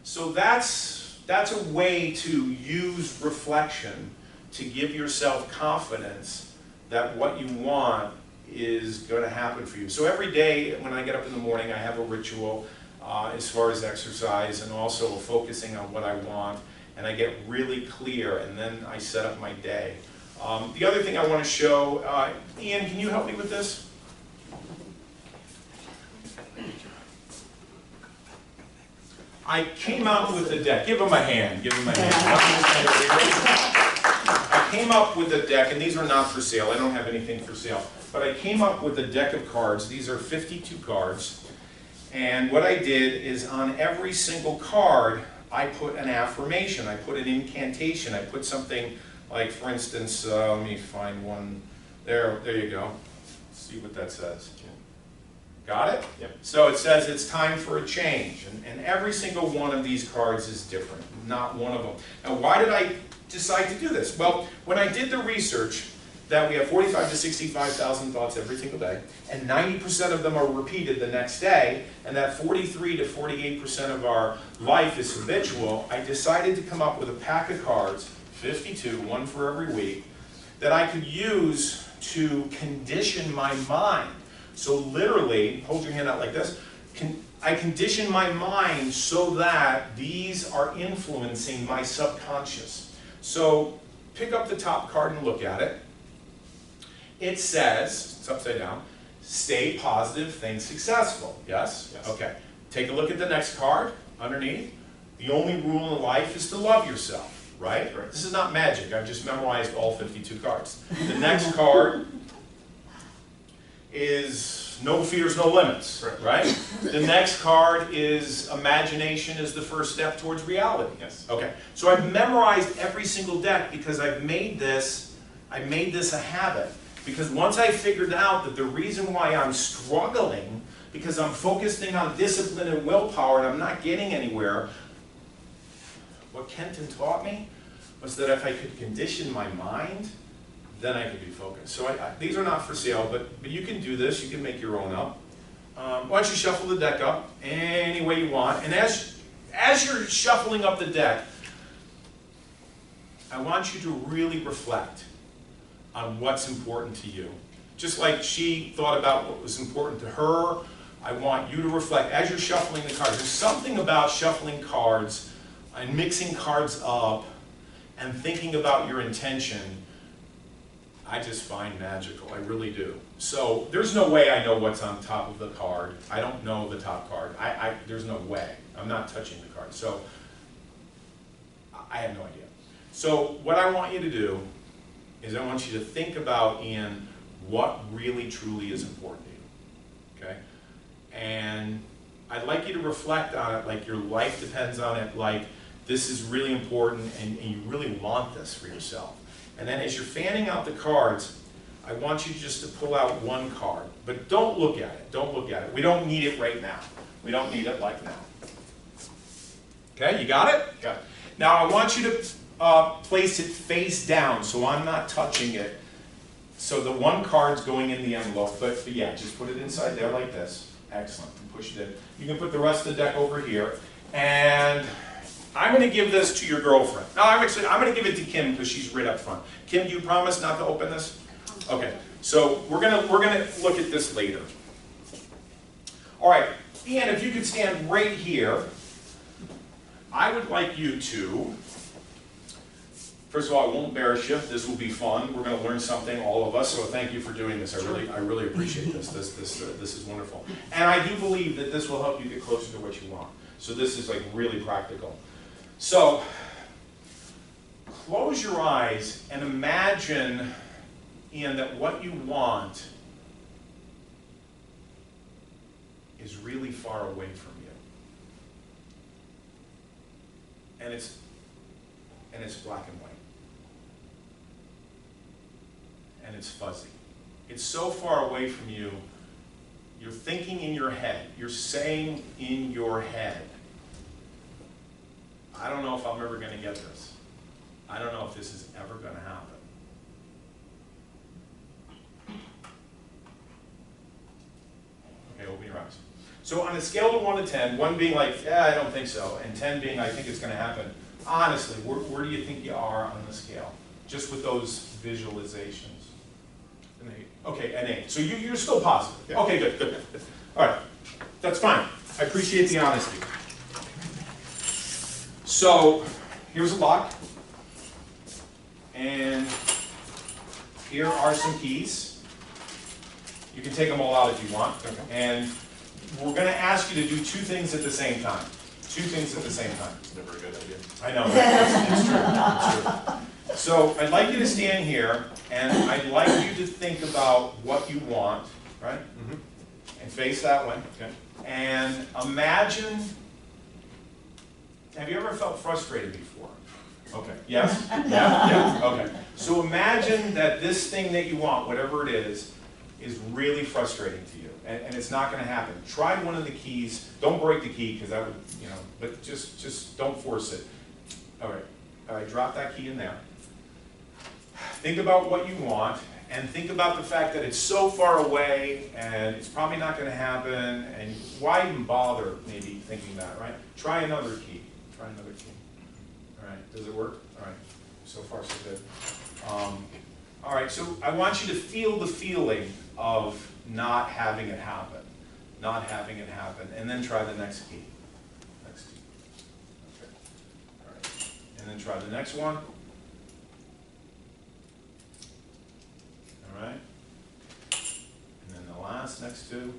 So that's a way to use reflection to give yourself confidence that what you want is going to happen for you. So every day when I get up in the morning, I have a ritual as far as exercise and also focusing on what I want, and I get really clear, and then I set up my day. The other thing I want to show, Ian, can you help me with this? I came out with a deck. Give him a hand. Give him a hand. I came up with a deck, and these are not for sale. I don't have anything for sale. But I came up with a deck of cards. These are 52 cards. And what I did is on every single card, I put an affirmation. I put an incantation. I put something like, for instance, let me find one. There you go. Let's see what that says. Got it? Yep. So it says it's time for a change. And every single one of these cards is different, not one of them. Now, why did I decide to do this? Well, when I did the research that we have 45 to 65,000 thoughts every single day, and 90% of them are repeated the next day, and that 43 to 48% of our life is habitual, I decided to come up with a pack of cards, 52, one for every week, that I could use to condition my mind. So literally, hold your hand out like this, I condition my mind so that these are influencing my subconscious. So pick up the top card and look at it. It says, it's upside down, stay positive, think successful. Yes? Yes. Okay. Take a look at the next card underneath. The only rule in life is to love yourself, right? Correct. This is not magic. I've just memorized all 52 cards. The next card is no fears, no limits, Correct. right? The next card is imagination is the first step towards reality. Yes. Okay, so I've memorized every single deck because I made this a habit. Because once I figured out that the reason why I'm struggling, because I'm focusing on discipline and willpower and I'm not getting anywhere, what Kenton taught me was that if I could condition my mind, then I could be focused. So these are not for sale, but you can do this. You can make your own up. Why don't you shuffle the deck up any way you want. And as you're shuffling up the deck, I want you to really reflect on what's important to you. Just like she thought about what was important to her, I want you to reflect as you're shuffling the cards. There's something about shuffling cards and mixing cards up and thinking about your intention I just find magical. I really do. So there's no way I know what's on top of the card. I don't know the top card. There's no way. I'm not touching the card. So I have no idea. So what I want you to do is I want you to think about, Ian, what really truly is important to you. Okay? And I'd like you to reflect on it like your life depends on it, like this is really important and you really want this for yourself. And then as you're fanning out the cards, I want you just to pull out one card. But don't look at it. Don't look at it. We don't need it right now. We don't need it like now. Okay, you got it? Got it. Now I want you to place it face down so I'm not touching it. So the one card's going in the envelope, but yeah, just put it inside there like this. Excellent. And push it in. You can put the rest of the deck over here. And I'm going to give this to your girlfriend. No, I'm going to give it to Kim because she's right up front. Kim, do you promise not to open this? Okay. So we're going to look at this later. All right. Ian, if you could stand right here, I would like you to, first of all, I won't embarrass you. This will be fun. We're going to learn something, all of us. So thank you for doing this. I really appreciate this. This is wonderful. And I do believe that this will help you get closer to what you want. So this is like really practical. So close your eyes and imagine, Ian, that what you want is really far away from you. And it's black and white. And it's fuzzy. It's so far away from you, you're thinking in your head, you're saying in your head, I don't know if I'm ever going to get this. I don't know if this is ever going to happen. Okay, open your eyes. So on a scale of 1 to 10, 1 being like, yeah, I don't think so, and 10 being, I think it's going to happen, honestly, where do you think you are on the scale? Just with those visualizations. An 8. Okay, an 8. So you're still positive. Yeah. Okay, good. All right, that's fine. I appreciate the honesty. So here's a lock, and here are some keys. You can take them all out if you want. Okay. And we're going to ask you to do 2 things at the same time. 2 things at the same time. It's never a good idea. I know, right? It's true. So I'd like you to stand here, and I'd like you to think about what you want, right? Mm-hmm. And face that way. Okay. And imagine, have you ever felt frustrated before? Okay, yes? Yeah, okay. So imagine that this thing that you want, whatever it is really frustrating to you, and it's not going to happen. Try one of the keys. Don't break the key, because that would, but just don't force it. All right, drop that key in there. Think about what you want, and think about the fact that it's so far away, and it's probably not going to happen, and why even bother maybe thinking that, right? Try another key. Try another key. All right, does it work? All right, so far so good. All right, so I want you to feel the feeling of not having it happen. not having it happen. And then try the next key. Next key. Okay. All right. And then try the next one. All right. And then the last next two.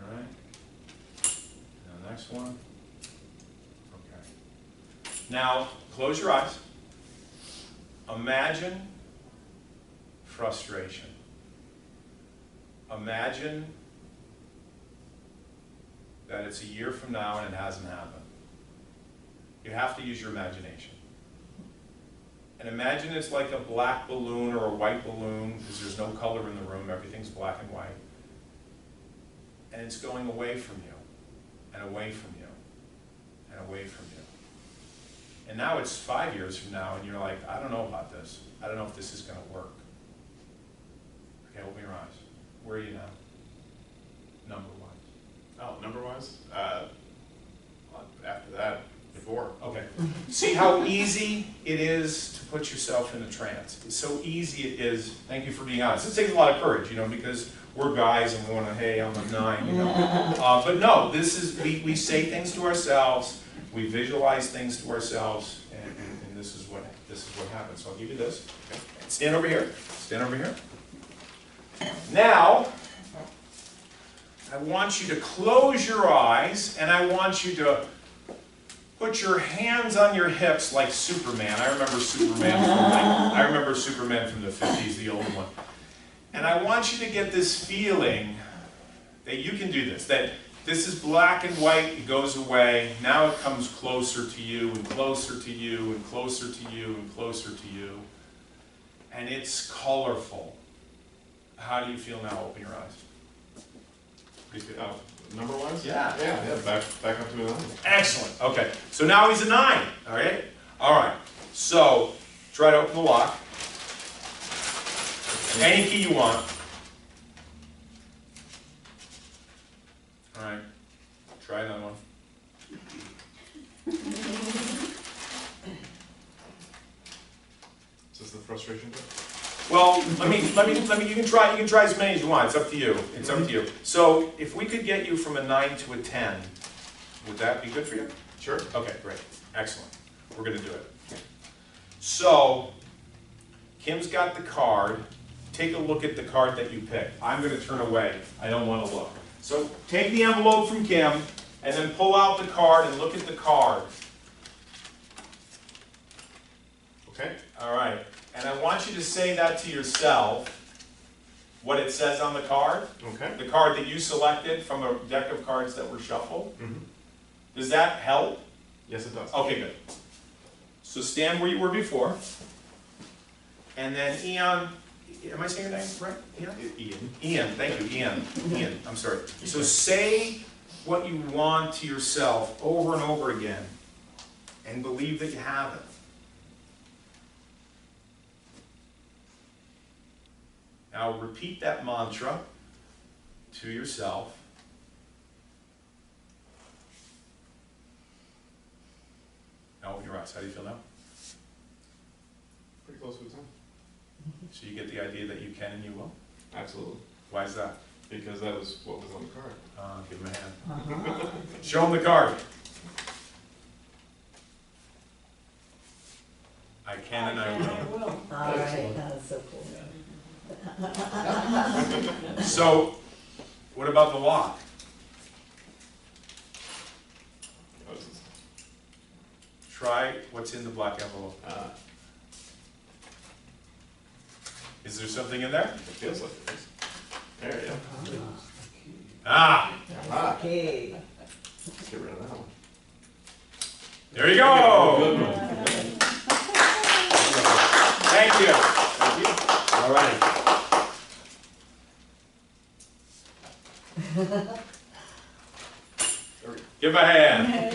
All right. And the next one. Okay. Now, close your eyes. Imagine frustration. Imagine that it's a year from now and it hasn't happened. You have to use your imagination. And imagine it's like a black balloon or a white balloon, because there's no color in the room, everything's black and white. And it's going away from you, and away from you, and away from you. And now it's 5 years from now, and you're like, I don't know about this. I don't know if this is going to work. Okay, open your eyes. Where are you now? Number-wise. Oh, number-wise? After that, 4. Okay. See how easy it is to put yourself in a trance. It's so easy it is. Thank you for being honest. This takes a lot of courage, you know, because we're guys and we want to, hey, I'm a 9, you know. But no, this is, we say things to ourselves, we visualize things to ourselves, and this is what happens. So I'll give you this. Okay. Stand over here. Stand over here. Now, I want you to close your eyes, and I want you to put your hands on your hips like Superman. I remember Superman from the 50s, the old one. And I want you to get this feeling that you can do this, that this is black and white, it goes away, now it comes closer to you, and closer to you, and closer to you, and closer to you. And it's colorful. How do you feel now? Open your eyes. Pretty good. Number-wise? Yeah. Yeah, back up to a 9. Excellent. Okay. So now he's a 9. All right? All right. So try to open the lock. Any key you want. All right. Try another one. Is this the frustration bit? Well, you can try as many as you want. It's up to you. It's up to you. So if we could get you from a 9 to a 10, would that be good for you? Sure. Okay, great. Excellent. We're going to do it. So, Kim's got the card. Take a look at the card that you picked. I'm going to turn away. I don't want to look. So take the envelope from Kim, and then pull out the card and look at the card. Okay. All right. And I want you to say that to yourself, what it says on the card. Okay. The card that you selected from a deck of cards that were shuffled. Mm-hmm. Does that help? Yes, it does. Okay, good. So stand where you were before. And then Ian, am I saying your name right? Ian? Ian. Ian, thank you, Ian. Ian, I'm sorry. So say what you want to yourself over and over again, and believe that you have it. Now repeat that mantra to yourself. Now open your eyes. How do you feel now? Pretty close to a 10. So you get the idea that you can and you will? Absolutely. Why is that? Because that was what was on the card. Give him a hand. Show him the card. I can and I will. will. All right, that's so cool. So, what about the lock? Oh, this is, Try what's in the black envelope. it Is there something in there? feels like it is. There you go. Ah, Okay. Let's get rid of that one. there you go. Thank you. All right. Give him a hand.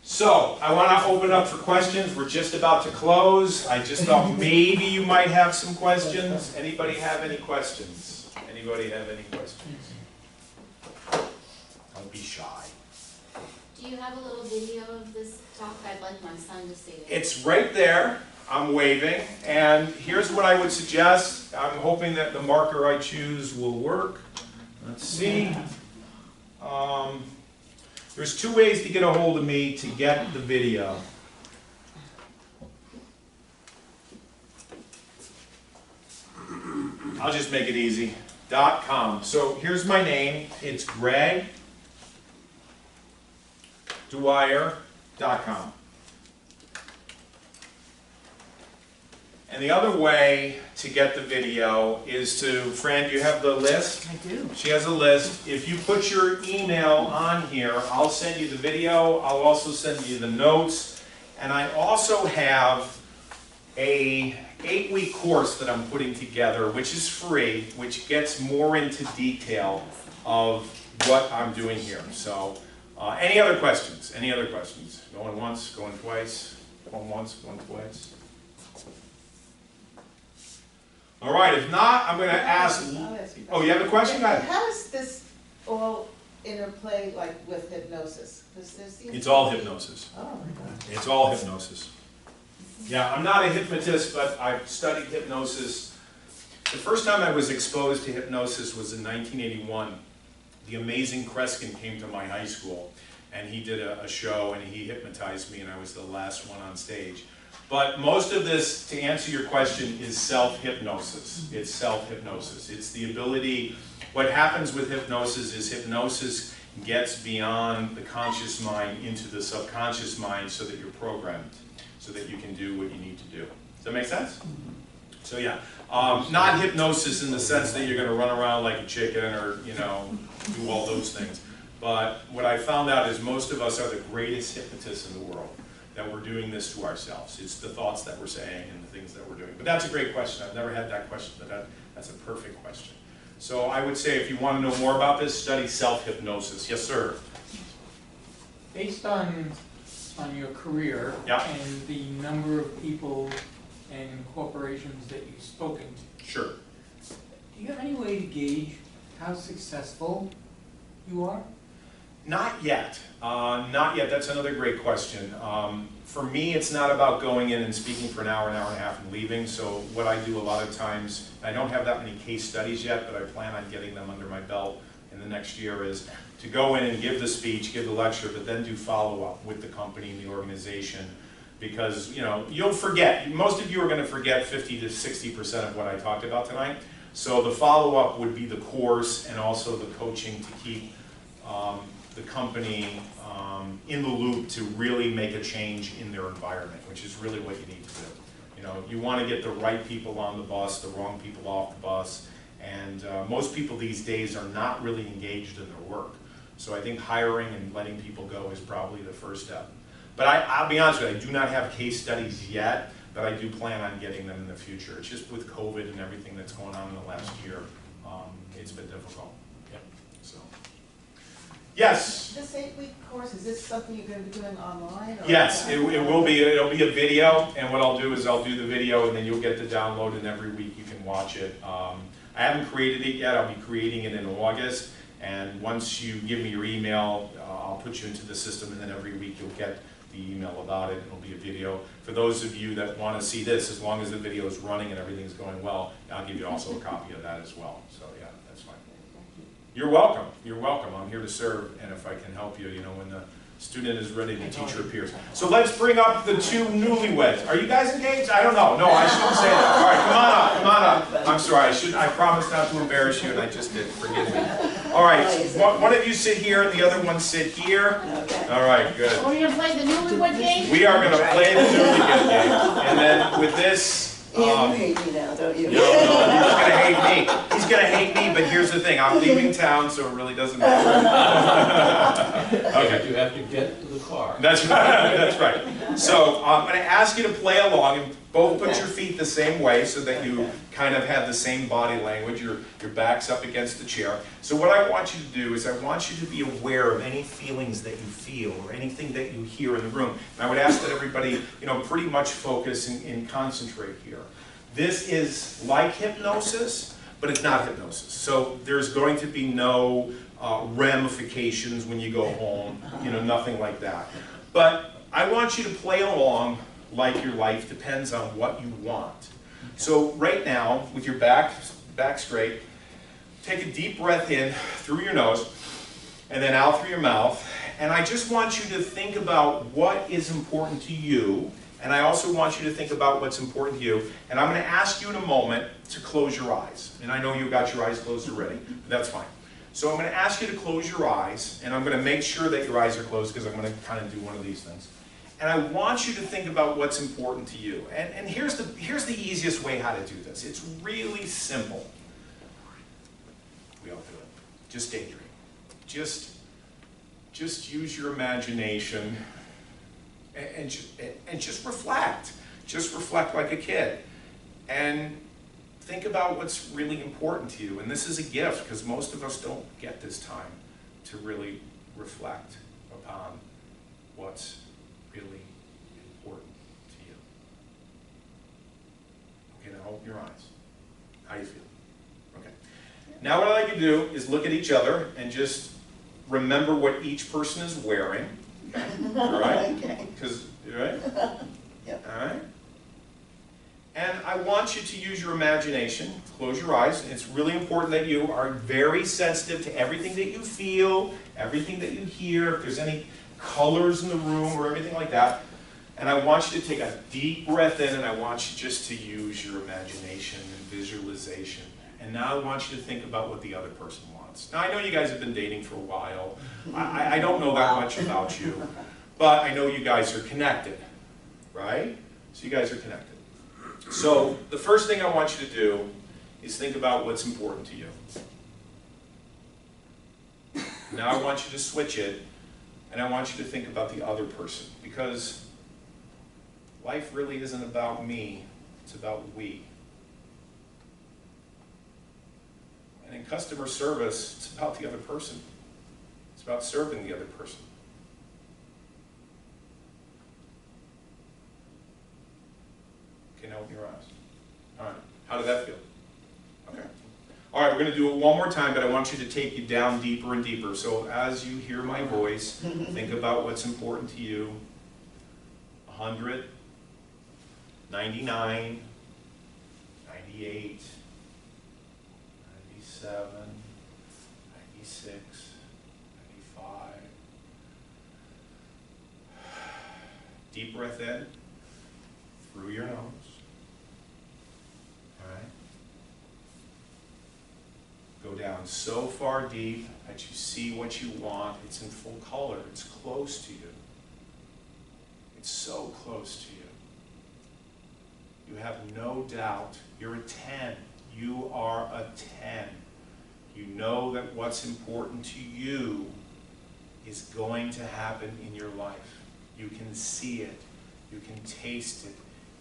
So, I want to open up for questions. We're just about to close. I just thought maybe you might have some questions. Anybody have any questions? Anybody have any questions? Don't be shy. Do you have a little video of this talk? I'd like my son to see it. It's right there. I'm waving. And here's what I would suggest. I'm hoping that the marker I choose will work. Let's see. There's two ways to get a hold of me to get the video. I'll just make it easy. .com. So here's my name. It's Greg Dwyer.com. And the other way to get the video is to, Fran, do you have the list? I do. She has a list. If you put your email on here, I'll send you the video. I'll also send you the notes. And I also have a 8-week course that I'm putting together, which is free, which gets more into detail of what I'm doing here. So, any other questions? Any other questions? Going once, going twice, going once, going twice. All right, if not, I'm going to ask. Oh, you have a question? Go ahead. How does this all interplay like with hypnosis? 'Cause there seems It's to all be- hypnosis. Oh my God. It's all hypnosis. Yeah, I'm not a hypnotist, but I've studied hypnosis. The first time I was exposed to hypnosis was in 1981. The amazing Kreskin came to my high school, and he did a show, and he hypnotized me, and I was the last one on stage. But most of this, to answer your question, is self-hypnosis. It's self-hypnosis. It's the ability, what happens with hypnosis is hypnosis gets beyond the conscious mind into the subconscious mind so that you're programmed, so that you can do what you need to do. Does that make sense? So yeah, not hypnosis in the sense that you're going to run around like a chicken or, you know, do all those things. But what I found out is most of us are the greatest hypnotists in the world, that we're doing this to ourselves. It's the thoughts that we're saying and the things that we're doing. But that's a great question. I've never had that question, but that's a perfect question. So I would say if you want to know more about this, study self-hypnosis. Yes, sir. Based on your career Yeah. and the number of people and corporations that you've spoken to, Sure. do you have any way to gauge how successful you are? Not yet. Not yet. That's another great question. For me, it's not about going in and speaking for an hour and a half and leaving. So what I do a lot of times, I don't have that many case studies yet, but I plan on getting them under my belt in the next year, is to go in and give the speech, give the lecture, but then do follow-up with the company and the organization. Because, you know, you'll forget. Most of you are going to forget 50 to 60% of what I talked about tonight. So the follow-up would be the course and also the coaching to keep the company in the loop to really make a change in their environment, which is really what you need to do. You know, you want to get the right people on the bus, the wrong people off the bus, and most people these days are not really engaged in their work. So I think hiring and letting people go is probably the first step. But I'll be honest with you, I do not have case studies yet, but I do plan on getting them in the future. It's just with COVID and everything that's going on in the last year, it's been difficult. Yep. So, yes. This 8-week course, is this something you're going to be doing online? Or Yes, it will be. It'll be a video, and what I'll do is I'll do the video, and then you'll get the download, and every week you can watch it. I haven't created it yet. I'll be creating it in August, and once you give me your email, I'll put you into the system, and then every week you'll get the email about it. It'll be a video. For those of you that want to see this, as long as the video is running and everything's going well, I'll give you also a copy of that as well. So yeah, that's fine. You're welcome. You're welcome. I'm here to serve, and if I can help you, you know, when the student is ready, the teacher appears. So let's bring up the two newlyweds. Are you guys engaged? I don't know. No, I shouldn't say that. All right, come on up. Come on up. I'm sorry. I promised not to embarrass you, and I just did. Forgive me. All right. One of you sit here, and the other one sit here. Okay. All right. Good. Are we gonna play the newlywed game? We are going to play the newlywed game, and then with this. Ian, you hate me now, don't you? No, he's going to hate me. He's going to hate me, but here's the thing. I'm leaving town, so it really doesn't matter. Okay. You have to get to the car. That's right. That's right. So I'm going to ask you to play along and both put your feet the same way so that you kind of have the same body language. Your back's up against the chair. So what I want you to do is I want you to be aware of any feelings that you feel or anything that you hear in the room. And I would ask that everybody, you know, pretty much focus and concentrate here. This is like hypnosis, but but it's not hypnosis. So there's going to be no ramifications when you go home, you know, nothing like that. But I want you to play along like your life depends on what you want. So right now, with your back straight, take a deep breath in through your nose and then out through your mouth. And I just want you to think about what is important to you. And I also want you to think about what's important to you. And I'm going to ask you in a moment to close your eyes. And I know you've got your eyes closed already, but that's fine. So I'm going to ask you to close your eyes. And I'm going to make sure that your eyes are closed because I'm going to kind of do one of these things. And I want you to think about what's important to you. And here's the easiest way how to do this. It's really simple. We all do it. Just daydream. Just use your imagination and just reflect. Just reflect like a kid. And think about what's really important to you. And this is a gift because most of us don't get this time to really reflect upon what's really important to you. Okay, now open your eyes. How do you feel? Okay. Now what I'd like you to do is look at each other and just remember what each person is wearing. Okay. All right? Okay. Because, right? Yep. All right? And I want you to use your imagination. Close your eyes. It's really important that you are very sensitive to everything that you feel, everything that you hear, if there's any colors in the room or everything like that. And I want you to take a deep breath in, and I want you just to use your imagination and visualization. And now I want you to think about what the other person wants. Now I know you guys have been dating for a while. I don't know that much about you, but I know you guys are connected, right? So you guys are connected. So the first thing I want you to do is think about what's important to you. Now I want you to switch it, and I want you to think about the other person, because life really isn't about me, it's about we. And in customer service, it's about the other person. It's about serving the other person. Okay, now open your eyes. All right, how did that feel? Okay. All right, we're going to do it one more time, but I want you to take you down deeper and deeper. So as you hear my voice, think about what's important to you. 100, 99, 98, 97, 96, 95. Deep breath in through your nose. All right. Go down so far deep that you see what you want. It's in full color. It's close to you. It's so close to you. You have no doubt. You're a 10. You are a 10. You know that what's important to you is going to happen in your life. You can see it. You can taste it.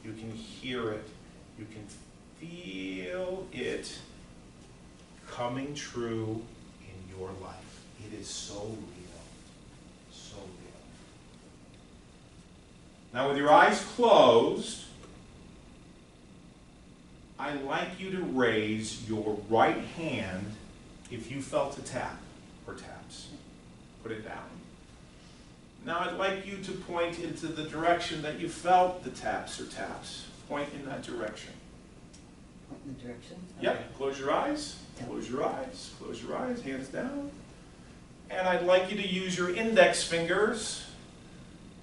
You can hear it. You can feel it coming true in your life. It is so real. So real. Now with your eyes closed, I'd like you to raise your right hand if you felt a tap or taps. Put it down. Now I'd like you to point into the direction that you felt the taps or taps. Point in that direction. Point in the direction? Yep, close your eyes, close your eyes, close your eyes, hands down. And I'd like you to use your index fingers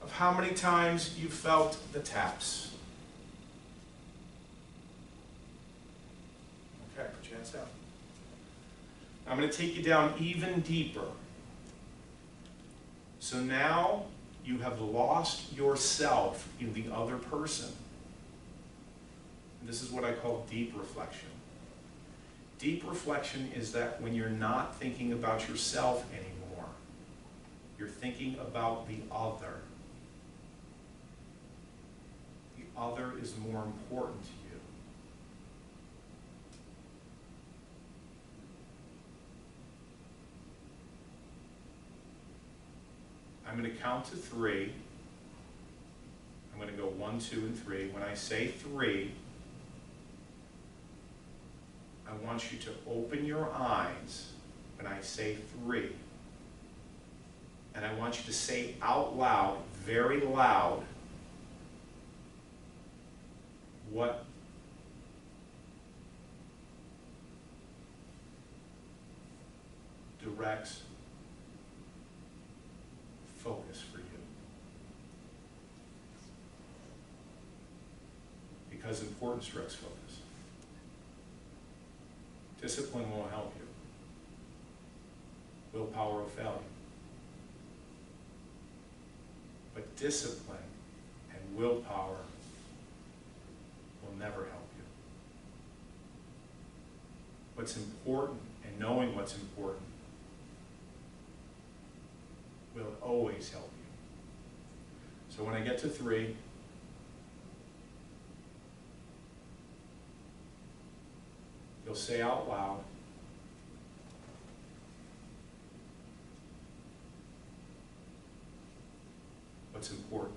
of how many times you felt the taps. Okay, put your hands down. I'm going to take you down even deeper. So now you have lost yourself in the other person. And this is what I call deep reflection. Deep reflection is that when you're not thinking about yourself anymore, you're thinking about the other. The other is more important to you. I'm going to count to 3. I'm going to go 1, 2, and 3. When I say 3, I I want you to open your eyes when I say 3. And I want you to say out loud, very loud, what directs focus for you. Because importance directs focus. Discipline won't help you. Willpower will fail you. But discipline and willpower will never help you. What's important and knowing what's important will always help you. So when I get to 3, you'll say out loud, what's important.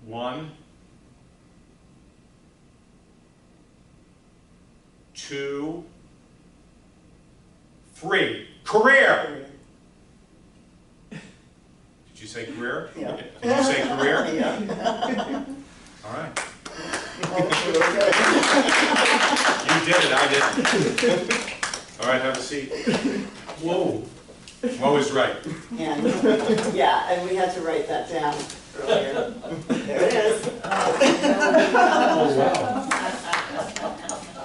1, 2, 3. Career. Did you say career? Yeah. Did you say career? Yeah. All right. You did it, I didn't. All right, have a seat. Whoa. Whoa is right. And, yeah, and we had to write that down earlier. There it is. Oh, wow.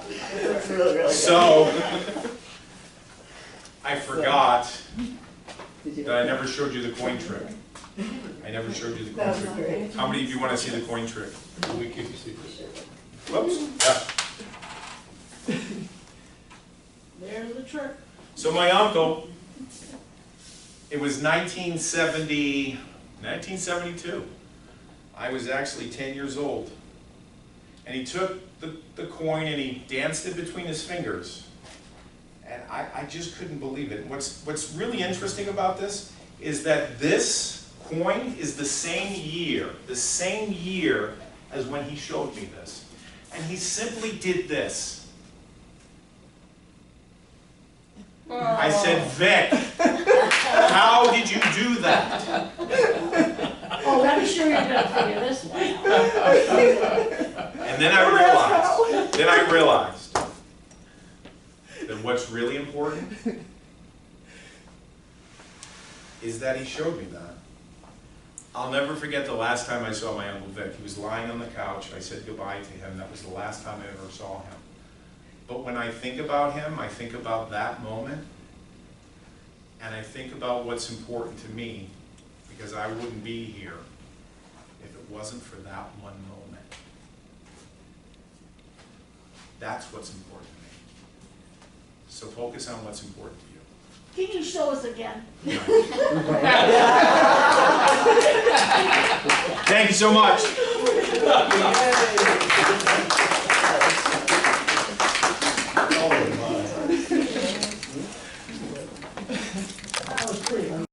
It's really, really good. So, I forgot Did you- that I never showed you the coin trick. I never showed you the That coin was trick. great. How many of you want to see the coin trick? We keep a secret. Whoops. Yeah. There's the trick. So my uncle, it was 1972. I was actually 10 years old. And he took the coin and he danced it between his fingers. And I just couldn't believe it. What's really interesting about this is that this coin is the same year as when he showed me this. And he simply did this. I said, Vic, how did you do that? Oh, let me show you how to figure this one out. And then I realized that what's really important is that he showed me that. I'll never forget the last time I saw my Uncle Vic. He was lying on the couch. I said goodbye to him. That was the last time I ever saw him. But when I think about him, I think about that moment, and I think about what's important to me, because I wouldn't be here if it wasn't for that one moment. That's what's important to me. So focus on what's important to you. Can you show us again? Thank you so much.